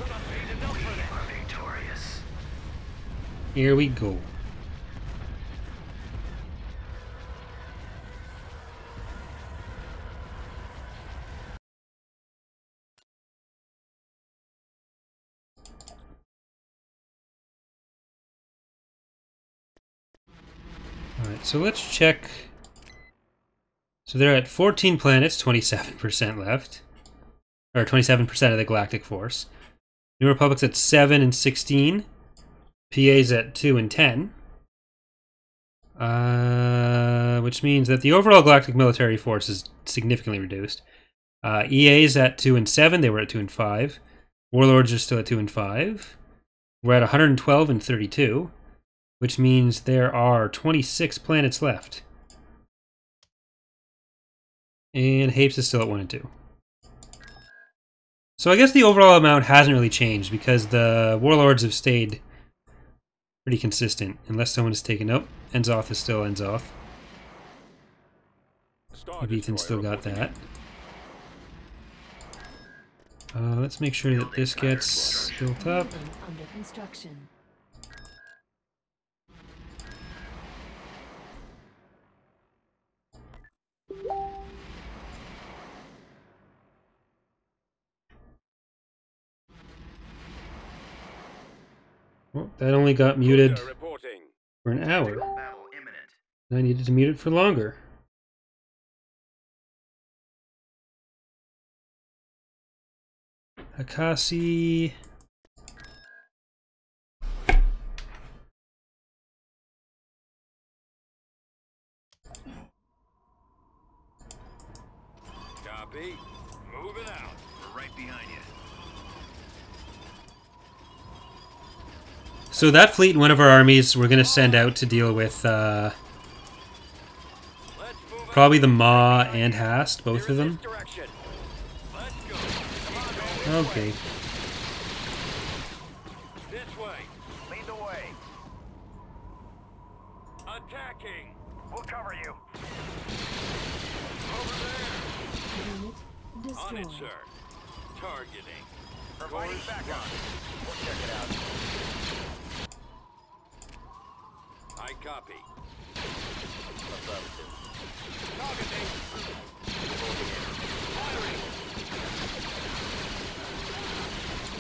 I'm not paid enough for this. Are victorious. Here we go. Alright, so let's check. So they're at 14 planets, 27% left. Or 27% of the galactic force. New Republic's at 7 and 16. PA's at 2 and 10. Which means that the overall galactic military force is significantly reduced. EA's at 2 and 7. They were at 2 and 5. Warlords are still at 2 and 5. We're at 112 and 32. Which means there are 26 planets left. And Hapes is still at 1 and 2. So I guess the overall amount hasn't really changed because the Warlords have stayed pretty consistent. Unless someone has taken... Nope. Enzoth is still Enzoth. Star Ethan's still Destroyer got reporting that. Let's make sure that this gets built up. Building under construction. Well, that only got muted Cruiser reporting. for an hour. Battle imminent. I needed to mute it for longer. Akasi. Copy. Moving out. We're right behind you. So that fleet, one of our armies, we're going to send out to deal with Let's move probably the Maw and Hast, both out. of Here in them. this direction. Let's go. Come on, Okay. this way. Lead the way. Attacking. We'll cover you. Over there. Unit On destroyed. it, sir. Targeting. Providing backup. We'll check it out. I copy. Affirmative. Targeting. Moving in. Firing.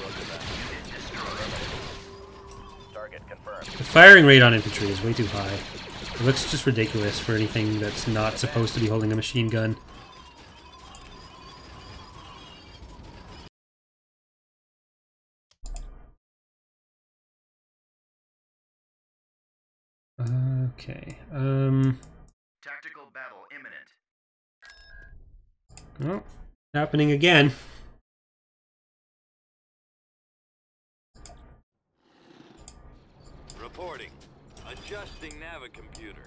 Roger that. Unit destroyed. Target confirmed. The firing rate on infantry is way too high. It looks just ridiculous for anything that's not supposed to be holding a machine gun. Okay. Tactical battle imminent. Well, happening again. Reporting. Adjusting Navicomputer.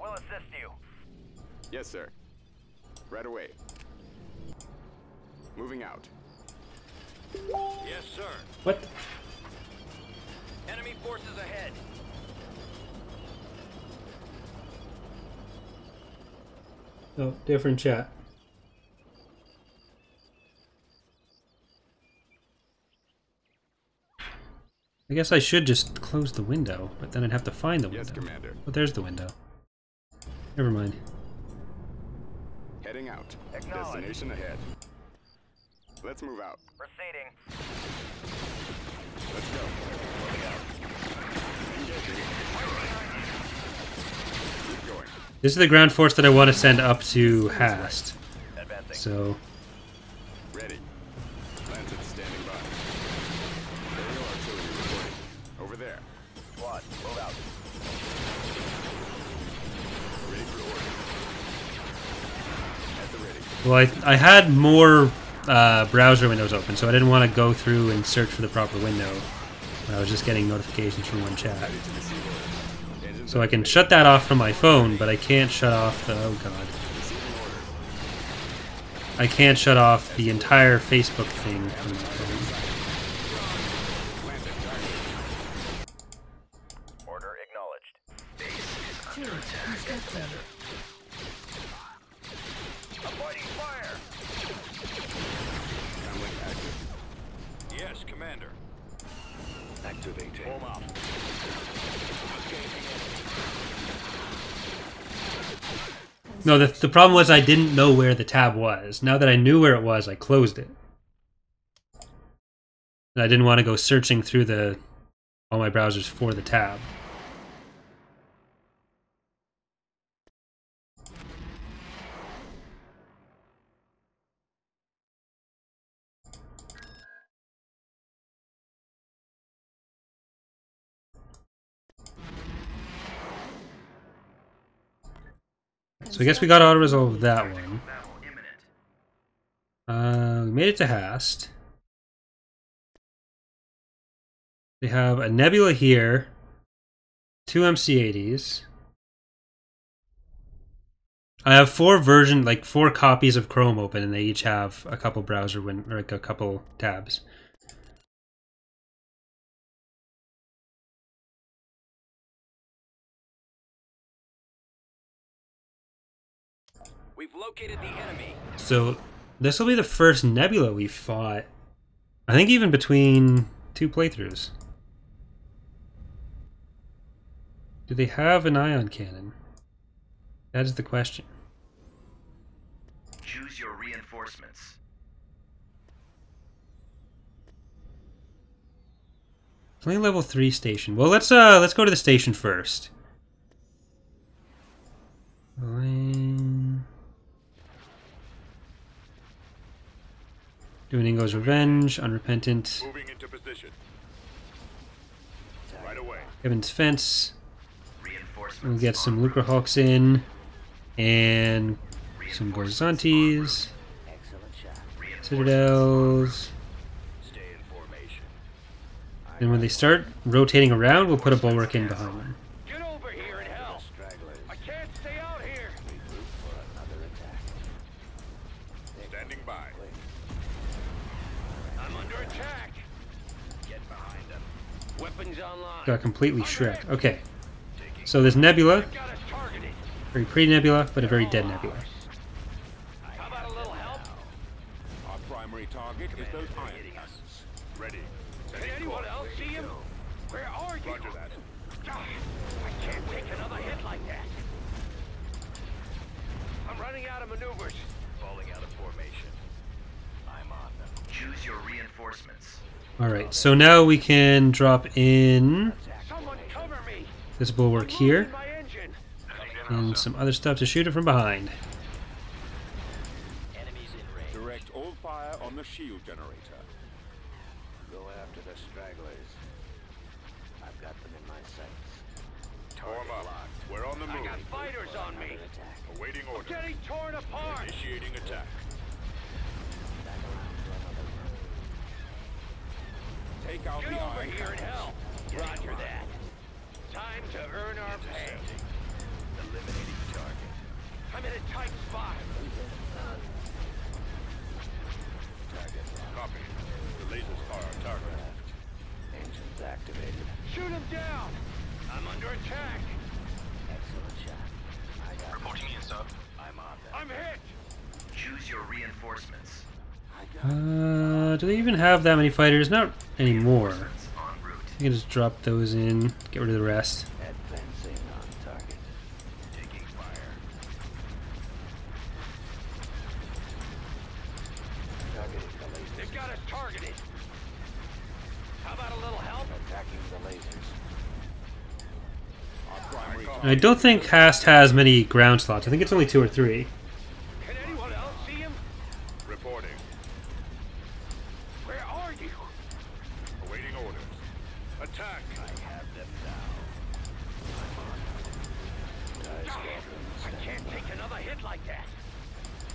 We'll assist you. Yes, sir. Right away. Moving out. Yes, sir. What? Enemy forces ahead. Oh, different chat. I guess I should just close the window, but then I'd have to find the window. Yes, Commander. Oh, there's the window. Never mind. Heading out. Acknowledged. Destination ahead. Let's move out. Proceeding. Let's go. Engaging. Keep going. This is the ground force that I want to send up to Hast. Advancing. So, Ready. Lancet standing by. Aerial artillery reporting. Over there. Squad, move out. Ready for order. At the ready. well, I had more browser windows open, so I didn't want to go through and search for the proper window. I was just getting notifications from one chat. Ready to receive order. Engines So I can shut that off from my phone, but I can't shut off the... Oh god. receiving order. I can't shut off the entire Facebook thing from my phone. Lancet targeted. Order acknowledged. Turret constructed. Avoiding fire. Downlink active. Yes, Commander. Activating. Form up. No, the problem was I didn't know where the tab was. Now that I knew where it was, I closed it. And I didn't want to go searching through all my browsers for the tab. So I guess we got auto-resolve that one. Battle imminent. We made it to Hast. We have a nebula here, 2 MC-80s. I have 4 copies of Chrome open, and they each have a couple a couple tabs. We've located the enemy. So this will be the first nebula we fought. I think even between 2 playthroughs. Do they have an ion cannon? That is the question. Choose your reinforcements. Only level 3 station. Well, let's go to the station first. Doing Ingo's Revenge, Unrepentant, Moving into position. Right away. Kevin's Fence. Reinforcements. We'll get some Lucre Hawks in, and some Gorzantes, Citadels. Stay in formation. And when they start rotating around, we'll put a bulwark in behind them. Get over here and help. I can't stay out here. Standing by. I'm under attack. Get behind them. Weapons online. Got completely shreked. Okay, so this nebula, Got us targeted. very pretty nebula, but a very dead nebula. How about a little help? Our primary target is those iron cannons. Ready. Can anyone else see him? Where are you? Roger that. I can't take another hit like that. I'm running out of maneuvers. Falling out of formation. I'm on them. Choose your reinforcements. Alright, so now we can drop in Someone cover me. this bulwark I'm here, losing my engine. and some other stuff to shoot it from behind. Enemies in range. Direct all fire on the shield generator. Go after the stragglers. I've got them in my sights. Form up. We're on the I move. got fighters on me. Awaiting order. Getting torn apart. Initiating attack. Take out Get the over iron here and cannons. help. Roger that. Time to earn our pay. Eliminating target. I'm in a tight spot. Copy. The lasers are our target. Engines activated. Shoot him down. I'm under attack. Excellent shot. I got Reporting in, sub. I'm on them. I'm hit. Choose your reinforcements. Do they even have that many fighters? Not anymore. Reinforcements en route. You can just drop those in, get rid of the rest. advancing on target. Taking fire. Targeting the lasers. They've got us targeted. How about a little help? Attacking the lasers. Our primary I don't think Hast has many ground slots. I think it's only 2 or 3. Can anyone else see him? reporting. Where are you? Awaiting orders. Attack! I have them now. I can't take another hit like that.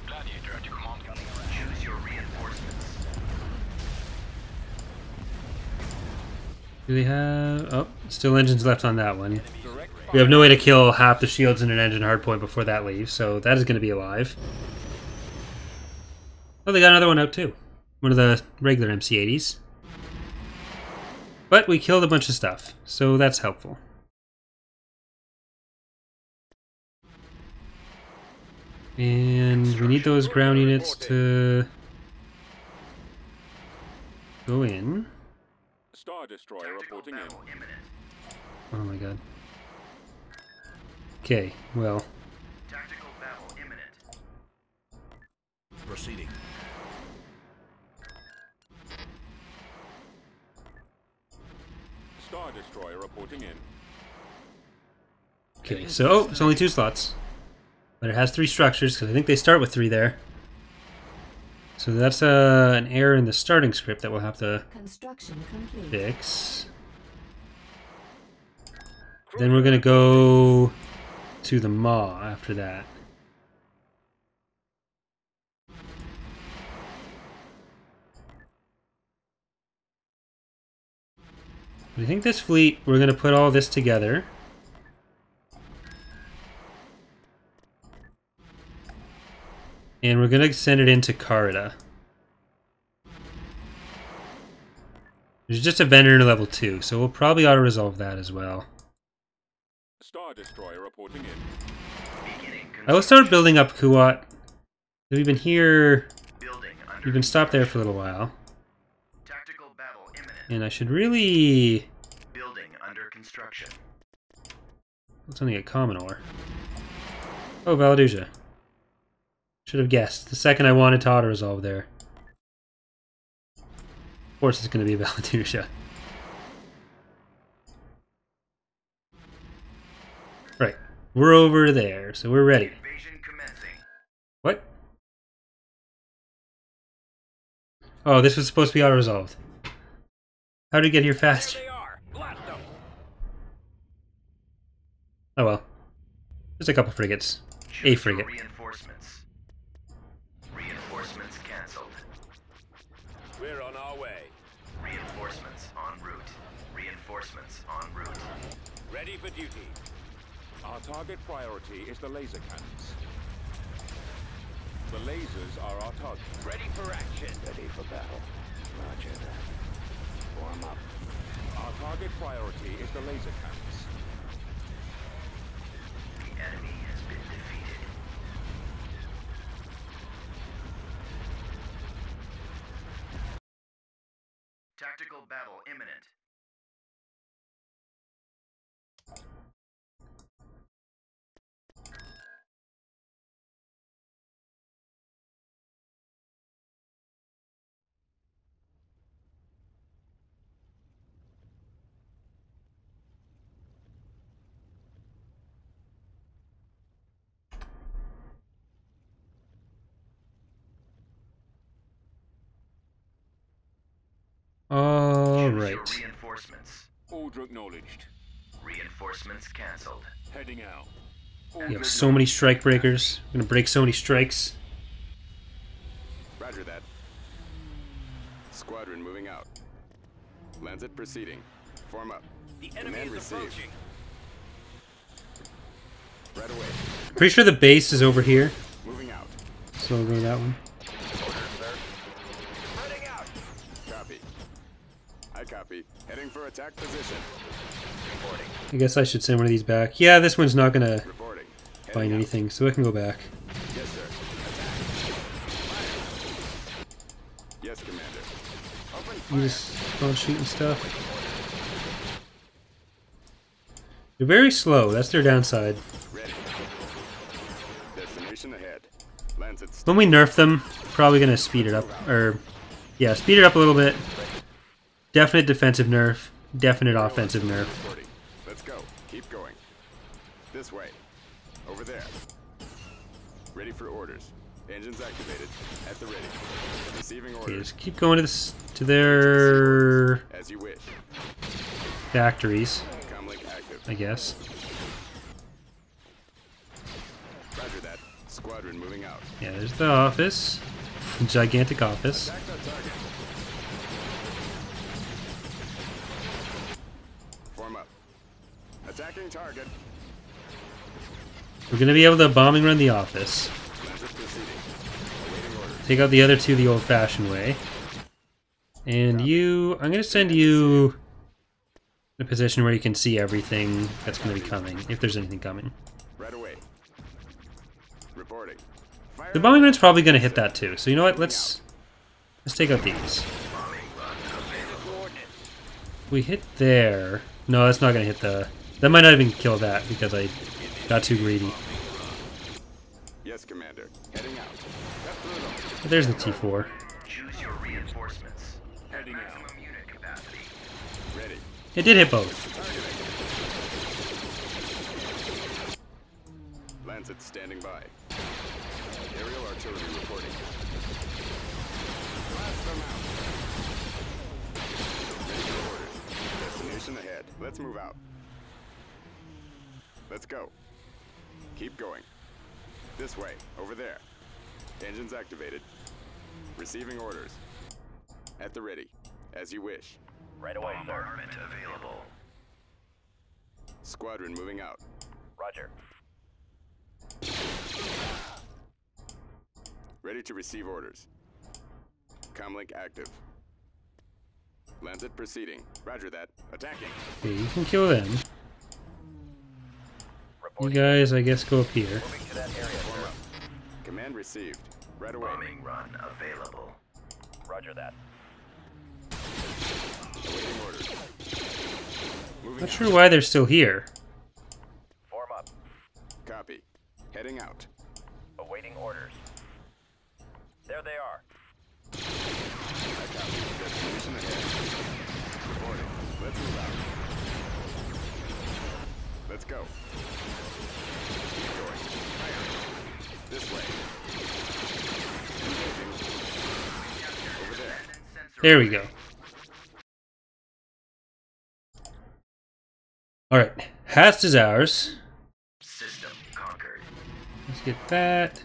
Gladiator at your command. Choose your reinforcements. Do they have... Oh, still engines left on that one. Direct We have no way to kill half the shields in an engine hardpoint before that leaves, so that is going to be alive. Oh, they got another one out too. One of the regular MC-80s. But we killed a bunch of stuff, so that's helpful. And we need those ground units to go in. Star Destroyer Tactical reporting in. battle imminent. Oh my god. Okay, well, Tactical battle imminent. Proceeding. Star Destroyer reporting in. okay, so oh, it's only 2 slots. But it has 3 structures, because I think they start with 3 there. So that's an error in the starting script that we'll have to Construction complete. fix. Then we're going to go to the Maw after that. I think this fleet, we're going to put all this together. And we're going to send it into Carida. There's just a vendor in level 2, so we'll probably auto-resolve that as well. Star Destroyer reporting in. Beginning I will start building up Kuat. We've been here... building under We've been stopped there for a little while. Tactical battle imminent. And I should really... Building under construction. Let's only get Commodore. Oh, Valaduja. Should have guessed. The second I wanted to auto-resolve there. Of course it's going to be Valaduja. Right. We're over there, so we're ready. Invasion commencing. What? Oh, this was supposed to be auto-resolved. How did it get here fast? There they are! Blast them! Oh well. Just a couple frigates. A Choose frigate. your reinforcements. Reinforcements cancelled. We're on our way. Reinforcements en route. Reinforcements en route. Ready for duty. Our target priority is the laser cannons. The lasers are our target. Ready for action. Ready for battle. Roger that. Form up. Our target priority is the laser cannons. The enemy has been defeated. Tactical battle imminent. All Choose right. your reinforcements. Order acknowledged. Reinforcements cancelled. Heading out. We have so many strike breakers. We're gonna break so many strikes. Roger that. Squadron moving out. Lancet proceeding. Form up. The enemy Command is received. approaching. Right away. Pretty sure the base is over here, Moving out. so we'll go to that one. Spreading out. Copy. I copy. Heading for attack position. Reporting. I guess I should send one of these back. Yeah, this one's not gonna Reporting. Heading find out. anything, so I can go back. Yes, sir. Attack. Yes, Commander. Open You fire. just don't shooting stuff. They're very slow. That's their downside. Ready. Destination ahead. Lancet. When we nerf them, probably gonna speed it up, or yeah, speed it up a little bit. Definite defensive nerf, definite offensive nerf. Reporting. Let's go. Keep going. This way. Over there. Ready for orders. Engines activated. At the ready. Receiving Okay, orders. just keep going to this to their As you wish. factories, Comlink active. I guess. Roger that. Squadron moving out. Yeah, there's the office, gigantic office. Attack that target. Form up. Attacking target. We're gonna be able to bombing run the office. Lancet proceeding. Awaiting orders. Take out the other two the old-fashioned way. And you, I'm gonna send you in a position where you can see everything that's gonna be coming, if there's anything coming. Right away. Reporting. Fire The bombing run's probably gonna hit that too. So you know what? Let's take out these. Coordinates. We hit there. No, that's not gonna hit the. That might not even kill that because I got too greedy. Yes, Commander. Heading out. Cut through them. But there's the T4. Choose your reinforcements. Heading out. Maximum unit capacity. Ready. It did hit both. Lancet standing by. Aerial artillery reporting. Blast them out. Ready for orders. Destination ahead. Let's move out. Let's go. Keep going. This way. Over there. Engines activated. Receiving orders. At the ready. As you wish. Right away, bombardment available. Squadron moving out. Roger. Ready to receive orders. Comlink active. Lancet proceeding. Roger that. Attacking. Okay, you can kill them. You Reporting. guys, I guess, go up here. Moving to that area, Form sir. up. Command received. Right away. Bombing run available. Roger that. Awaiting orders. Moving Not out. sure why they're still here. Form up. Copy. Heading out. Awaiting orders. There they are. I copy. Destination ahead. Reporting. Let's move out. Let's go. Keep going. Fire. This way. Engaging. Over there. There we go. Alright, Hast is ours. System conquered. Let's get that.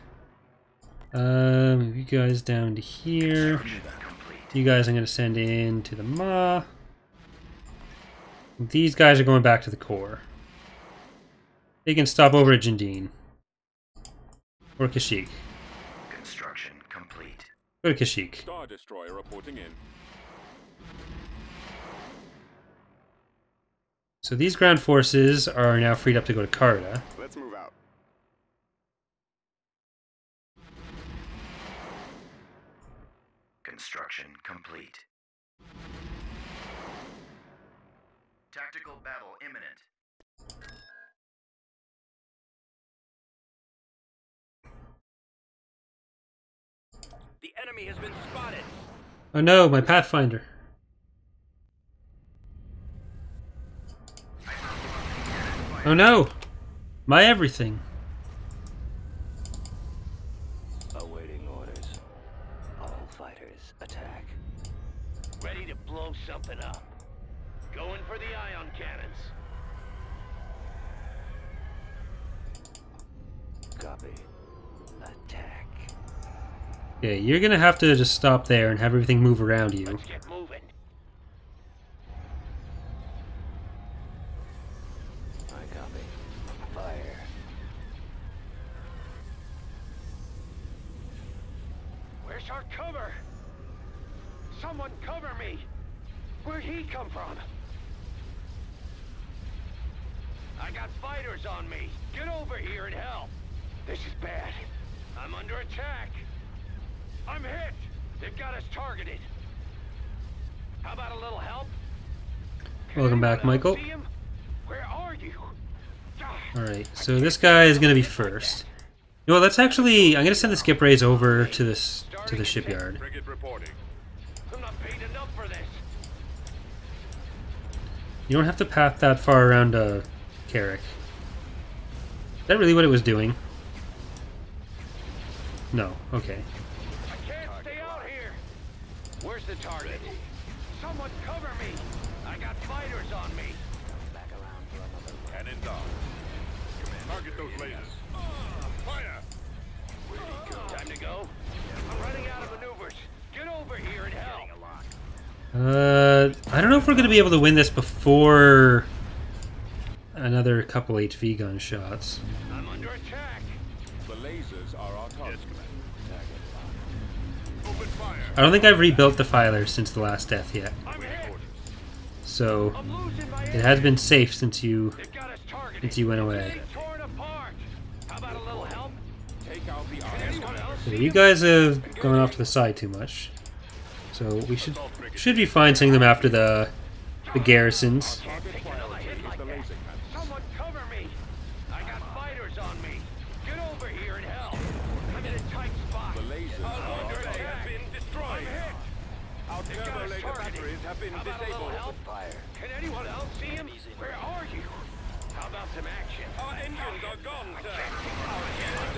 Move you guys down to here. Complete. You guys I'm going to send in to the Maw. These guys are going back to the core. They can stop over at Jindine. Or Kashyyyk. Construction complete. Go to Kashyyyk. Star Destroyer reporting in. So these ground forces are now freed up to go to Carta. Let's move out. Construction complete. Tactical battle imminent. The enemy has been spotted. Oh no, my Pathfinder. Oh no! My everything. Awaiting orders. All fighters attack. Ready to blow something up. Going for the ion cannons. Copy. Attack. Okay, you're gonna have to just stop there and have everything move around you. Let's get moving. copy. Fire. Where's our cover? Someone cover me! Where'd he come from? I got fighters on me. Get over here and help. This is bad. I'm under attack. I'm hit. They've got us targeted. How about a little help? Welcome back, Michael. See him? Where are you? Alright, so this guy is going to be first. You know what, let's actually... I'm going to send the skip rays over to the shipyard. Frigate reporting. I'm not paid enough for this. You don't have to path that far around Carrick. Is that really what it was doing? No, okay. I can't stay out here. Where's the target? Someone cover me. I got fighters on me. Back around for another look. Cannon down. Target those lasers. Fire! Time to go. I'm running out of maneuvers. Get over here and help. I don't know if we're going to be able to win this before another couple HV gun shots. I'm under attack. The lasers are our target. Open fire. I don't think I've rebuilt the filer since the last death yet. I'm hit. So I'm losing my it has been safe since you They've got us targeted. went away. Getting torn apart. How about a little help? Take out the Can anyone else So see you him? guys have gone off to the side too much. So we should be fine sending them after the garrisons. Can't take another hit like that. Someone cover me. I got fighters on me. Get over here and help. I'm in a tight spot. The lasers I'm under are attack. been destroyed. I'm hit. Our They've got turbo us laser targeted. batteries have been How about a little disabled. help? Fire. Can anyone else see him? Where are you? How about some action? Our engines are gone, sir.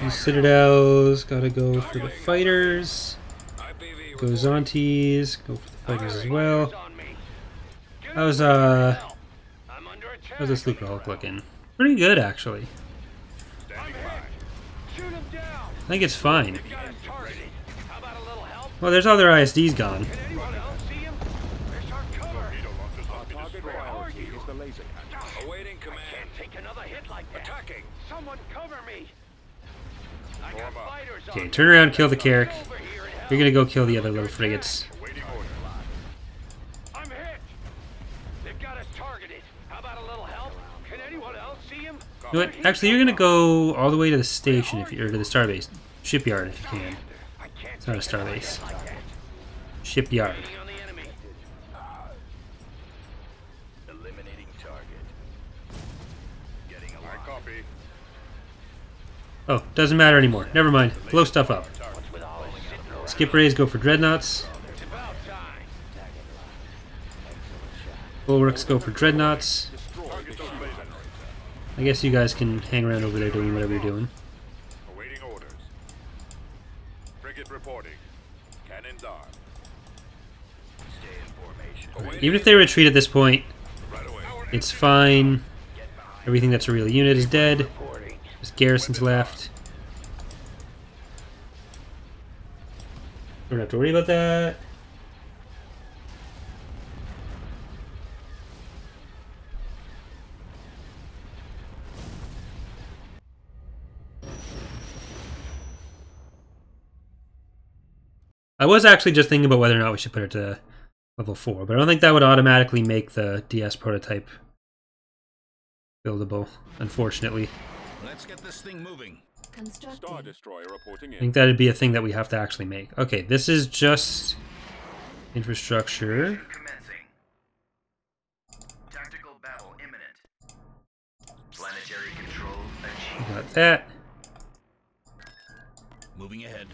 These citadels gotta go for the fighters. Gozantes, go for the fighters as well. How's this Sleeper Hulk looking? Pretty good, actually. I think it's fine. Well, there's other ISDs gone. Target priority is the laser cannon. Awaiting command. Take another hit like that. Attacking. Someone cover me. I got fighters on Okay, me. turn around, kill the Carrick. Over here and help. You're gonna go kill the other little frigates. Awaiting order. I'm hit. They've got us targeted. How about a little help? Can anyone else see him? You know what? Actually, you're gonna go all the way to the station, if you, or to the starbase. Shipyard, if you can. I can't It's not a take another starbase. hit like that. Shipyard. Leaning on the enemy. Eliminating target. Getting a I copy. Oh, doesn't matter anymore. Never mind. Blow stuff up. What's with all this sitting around? Skip rays go for dreadnoughts. It's about time. Bulwarks go for dreadnoughts. Target those lasers. I guess you guys can hang around over there doing whatever you're doing. Awaiting orders. Frigate reporting. Cannons armed. Stay in formation. Even if they retreat at this point, Right away. it's fine. Everything that's a real unit is dead. There's garrisons left. Don't have to worry about that. I was actually just thinking about whether or not we should put it to level 4, but I don't think that would automatically make the DS prototype buildable, unfortunately. Let's get this thing moving. Star Constructing. Destroyer reporting I in. think that'd be a thing that we have to actually make. Okay, this is just infrastructure. Commencing. Tactical battle imminent. Planetary control We achieved. got that. Moving ahead.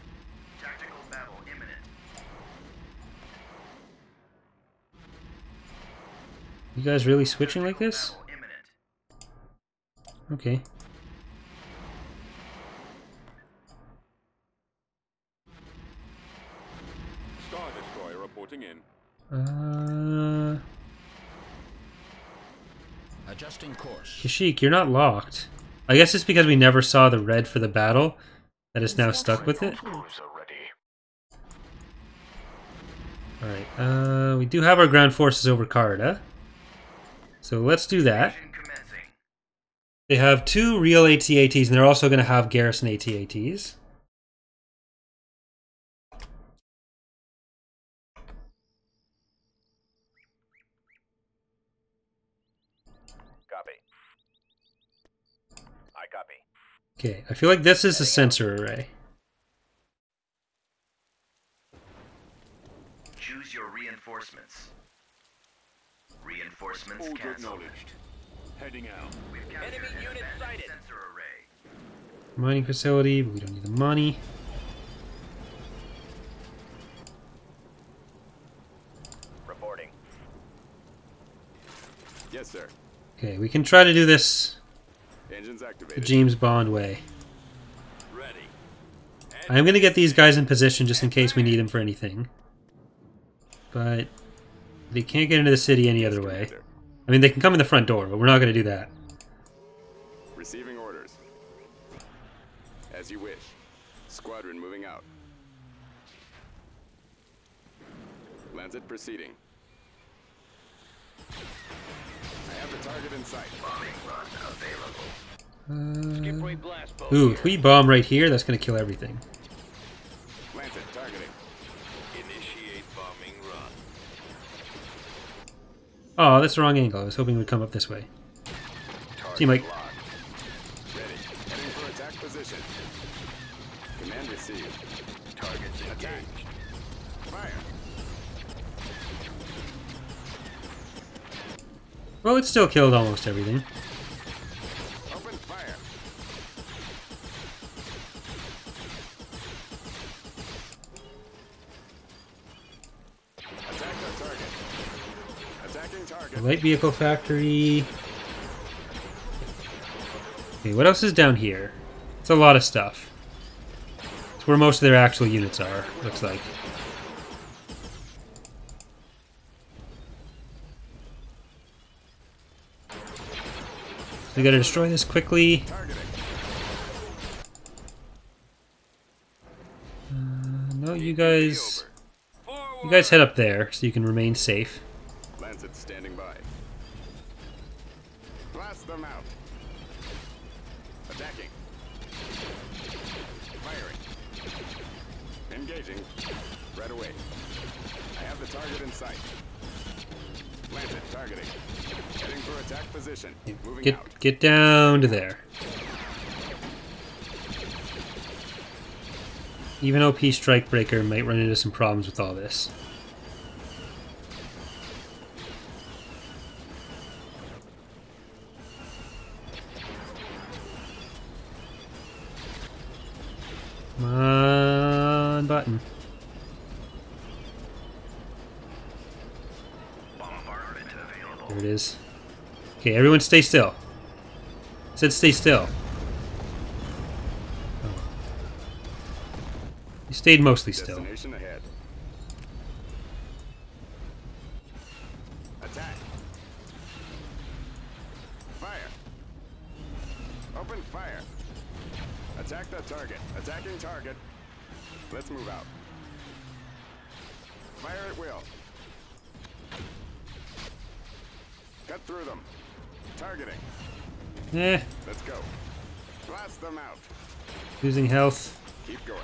Tactical battle imminent. You guys really switching like this? Battle imminent. Okay. Star Destroyer reporting in. Adjusting course. Kashyyyk, you're not locked. I guess it's because we never saw the red for the battle that it's now stuck with it. Alright, we do have our ground forces over Carda. So let's do that. Commencing. They have 2 real AT-ATs, and they're also going to have garrison AT-ATs. Copy. I copy. Okay, I feel like this is a sensor array. Choose your reinforcements. Reinforcements Order canceled. acknowledged. Heading out. We've captured Enemy an unit advanced sighted. sensor array. Mining facility, but we don't need the money. Reporting. Yes, sir. Okay, we can try to do this Engines the activated. James Bond way. Ready. I'm going to get these guys in position just in case we need them for anything. But they can't get into the city any other way. Commander. I mean, they can come in the front door, but we're not going to do that. Receiving orders. As you wish. Squadron moving out. Lancet proceeding. I have the target in sight. Skip ray blast bow Ooh, here. if we bomb right here, that's going to kill everything. Lancet targeting. Initiate bombing run. Oh, that's the wrong angle. I was hoping it would come up this way. See, Mike. Locked. Ready. Heading for attack position. Command received. Targets engaged. Fire. Well, it still killed almost everything. Open fire. Attack the target. Attacking target. Light vehicle factory. Okay, what else is down here? It's a lot of stuff. It's where most of their actual units are, looks like. We gotta destroy this quickly. Targeting. No, you guys head up there so you can remain safe. Lancet standing by. Blast them out. Attacking. Firing. Engaging. Right away. I have the target in sight. Lancet targeting. Heading for attack position. Moving out. Get down to there. Even OP Strikebreaker might run into some problems with all this. Come on, button. Bombardment available. There it is. Okay, everyone stay still. I said stay still. Oh. You stayed mostly still. Destination ahead. Attack. Fire. Open fire. Attack that target. Attacking target. Let's move out. Fire at will. Cut through them. Targeting. Let's go. Blast them out. Losing health. Keep going.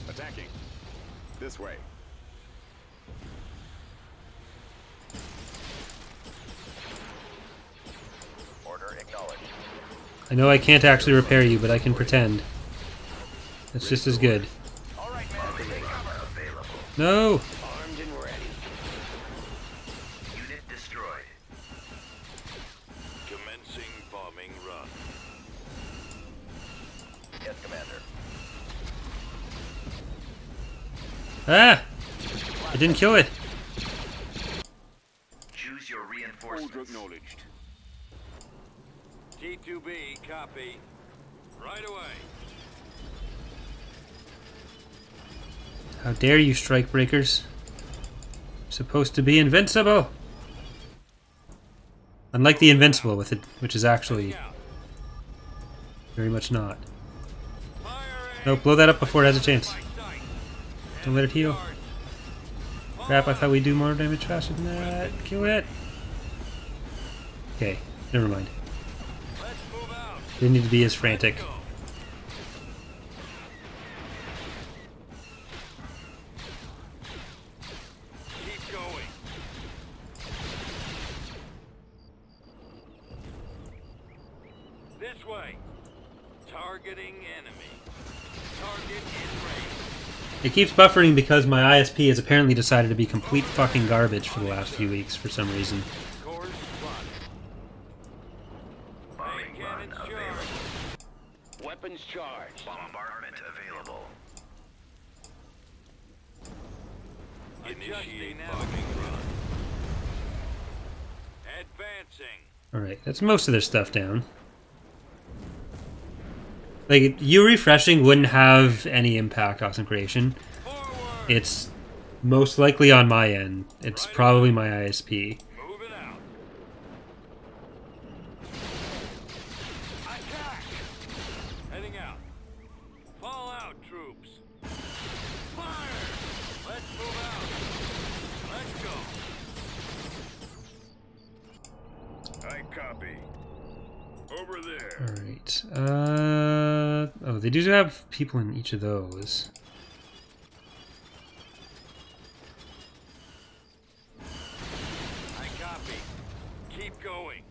Attacking. This way. Order acknowledged. I know I can't actually repair you, but I can pretend. That's just as good. All right, man. Take cover. Available. No! Armed and ready. Unit destroyed. Commencing bombing run. Yes, Commander. Ah! I didn't kill it. Choose your Order reinforcements. acknowledged. T2B, copy. Right away. How dare you, Strikebreakers? Supposed to be invincible! Unlike the Invincible with it, which is actually Out. very much not. Fire No, blow that up before it has a chance. sight. Don't let it heal. Crap, I thought we'd do more damage faster than that. Kill it! Okay, never mind. Let's Didn't need to be as frantic. Go. Keep going. This way. Targeting enemy. Target in range. It keeps buffering because my ISP has apparently decided to be complete fucking garbage for the last few weeks for some reason. Course plotted. Bombing run Cannons available. charged. Weapons charged. Bombardment available. Initiate bombing run. Advancing. Alright, that's most of their stuff down. Like, you refreshing wouldn't have any impact on creation. Forward. It's most likely on my end. It's probably my ISP. Move it out. Attack. Heading out. Fall out, troops. Fire. Let's move out. Let's go. I copy. Over there. Alright, oh, they do have people in each of those. I copy. Keep going.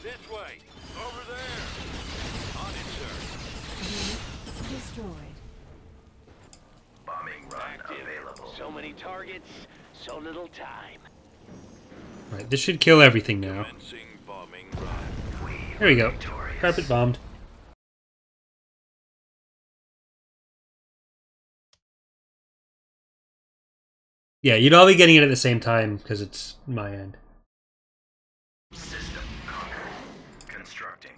This way. Over there. On it, sir. Destroyed. Bombing run Active. available. So many targets, so little time. Right, this should kill everything now. Commencing bombing run. There we go. Victorious. Carpet bombed. Yeah, you'd all be getting it at the same time because it's my end. System conquered. Constructing.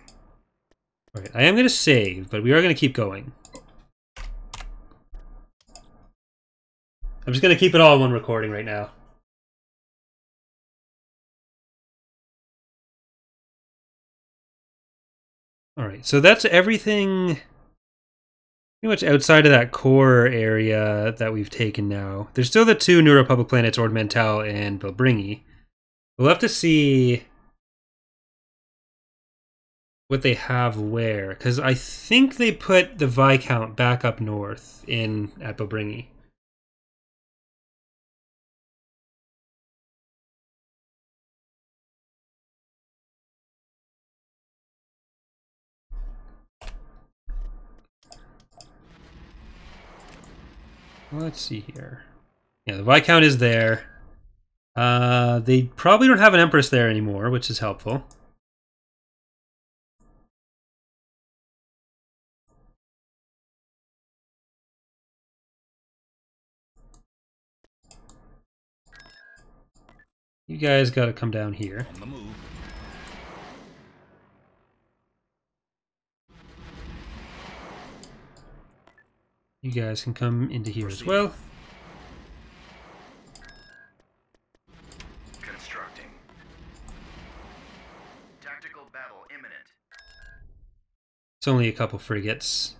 Alright, I am going to save, but we are going to keep going. I'm just going to keep it all in one recording right now. Alright, so that's everything pretty much outside of that core area that we've taken now. There's still the two New Republic planets, Ord Mantell and Belbringi. We'll have to see what they have where, because I think they put the Viscount back up north at Belbringi. Let's see here. Yeah, the Viscount is there. They probably don't have an Empress there anymore, which is helpful. You guys got to come down here. On the move. You guys can come into here as well. Constructing. Tactical battle imminent. It's only a couple frigates.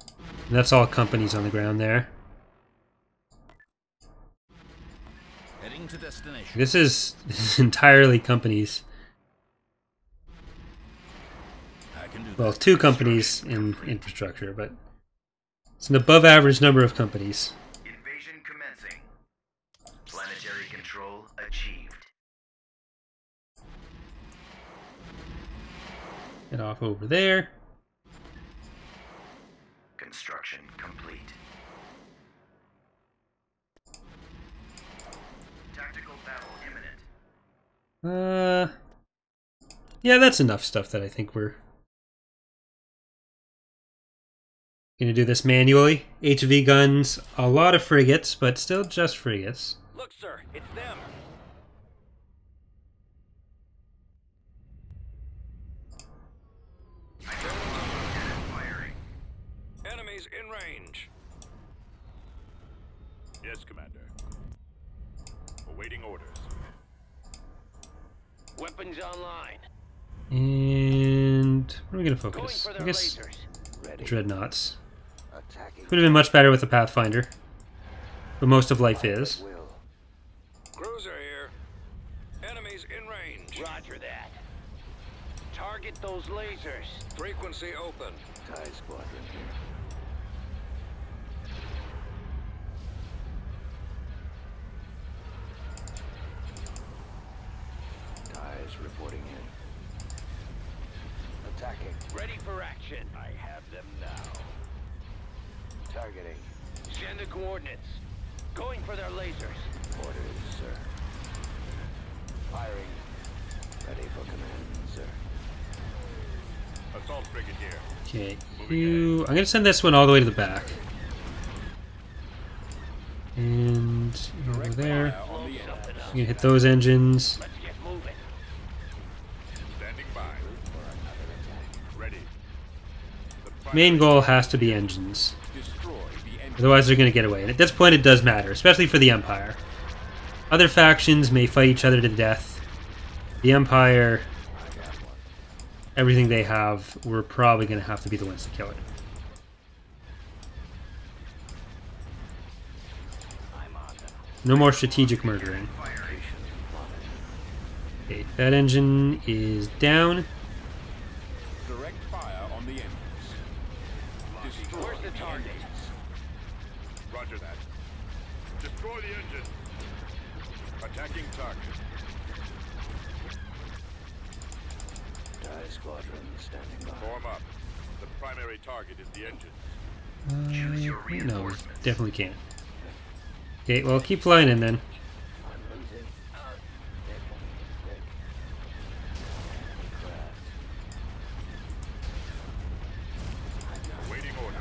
And that's all companies on the ground there. Heading to destination. This is entirely companies. I can do Well, two companies in infrastructure, but it's an above average number of companies. Invasion commencing. Planetary control achieved. Get off over there. Construction complete. Tactical battle imminent. Yeah, that's enough stuff that I think we're gonna do this manually. HV guns, a lot of frigates, but still just frigates. Look, sir, it's them. Firing. Enemies in range. Yes, Commander. Awaiting orders. Weapons online. And where are we gonna Going focus? for I their guess lasers. Ready. dreadnoughts. Attacking. Would have been much better with the Pathfinder, but most of life is. Will. Cruiser here. Enemies in range. Target those lasers. Frequency open. TIE squadron here. TIEs reporting in. Attacking. Ready for action. I have them now. Targeting. Send the coordinates. Going for their lasers. Orders, sir. Firing. Ready for command, sir. Assault Brigadier. Okay, I'm gonna send this one all the way to the back. And over there. Fire on the I'm engines. gonna hit those engines. Let's get moving. Standing by. Ready. The Main goal has to be engines. destroy the engine. Otherwise they're gonna get away. And at this point it does matter, especially for the Empire. Other factions may fight each other to death. The Empire, everything they have, we're probably gonna have to be the ones to kill it. I'm on them. No more strategic murdering. Okay, that engine is down. Direct fire on the engines. Destroy Where's the target? engines. Roger that. Destroy the engine. Attacking target. TIE squadron standing by. Form up. The primary target is the engine. Choose your No, reinforcements. definitely can't. Okay, well, keep flying in then. I'm losing. Awaiting order.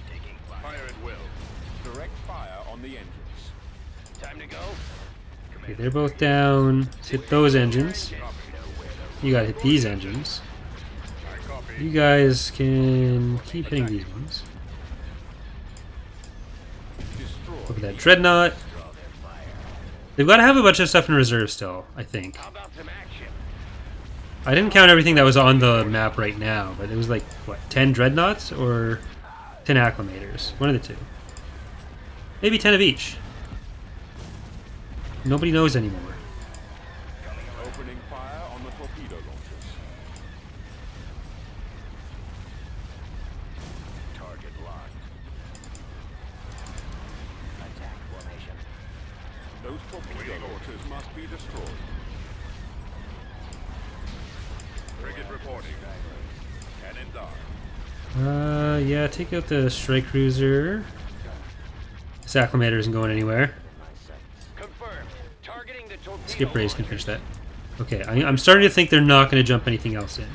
Taking fire. Fire at will. Direct fire on the engines. Time to go. Okay, they're both down. Let's hit those engines. Copy. You gotta hit these engines. I copy. You guys can keep hitting these ones. Destroy. Look at that dreadnought. They've got to have a bunch of stuff in reserve still, I think. How about some action? I didn't count everything that was on the map right now, but it was like, what, 10 dreadnoughts or 10 acclimators? One of the two. Maybe 10 of each. Nobody knows anymore. Opening fire on the torpedo launchers. Target locked. Attack formation. Those torpedo launchers must be destroyed. Frigate reporting. Cannon down. Yeah, take out the strike cruiser. This acclimator isn't going anywhere. My sights. Confirmed. Targeting the torpedo Skip race can launchers. finish that. Okay, I'm starting to think they're not going to jump anything else in.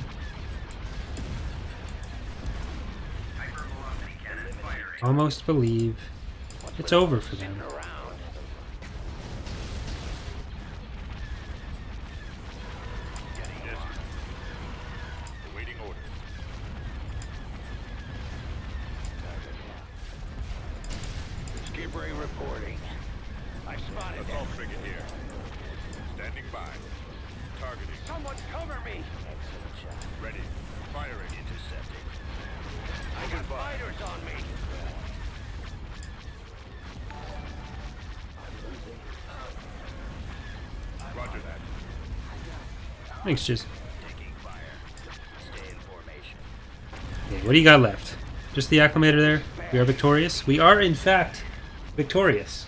Hypervelocity cannon firing. Almost believe it's over for them. Around. Yes. Awaiting orders. Skip ray reporting. I spotted them. Assault frigate here. Standing by. Targeting. Someone cover me. Excellent shot. Ready. Firing. Intercepting. I got fighters on me. I'm losing. Roger that. Thanks, Chiz. Taking fire. Stay in formation. Okay, what do you got left? Just the acclimator there? We are victorious? We are, in fact, victorious.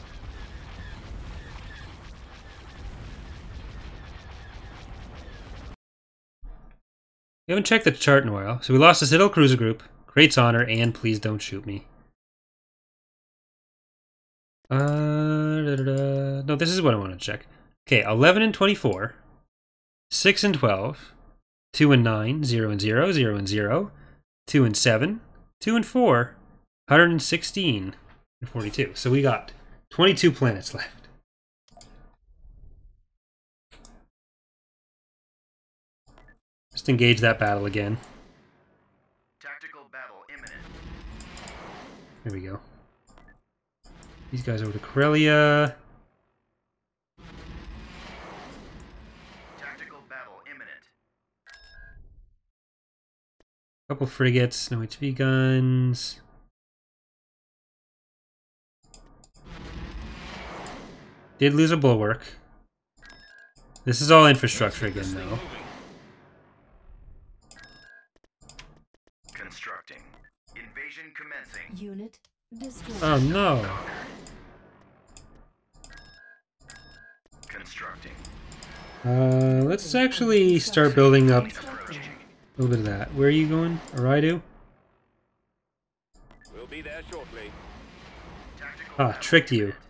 We haven't checked the chart in a while. So we lost the Citadel Cruiser Group, Great's Honor, and Please Don't Shoot Me. No, this is what I want to check. Okay, 11 and 24, 6 and 12, 2 and 9, 0 and 0, 0 and 0, 2 and 7, 2 and 4, 116 and 42. So we got 22 planets left. Just engage that battle again. Tactical battle imminent. There we go. These guys over to Corellia. Tactical battle imminent. Couple frigates, no HV guns. Did lose a bulwark. This is all infrastructure again, though. commencing. Unit destroyed. Oh no. Constructing. Let's actually start building up Approaching. a little bit of that. Where are you going? Aridu? We'll be there shortly. Tactical Ah, battle tricked you. imminent.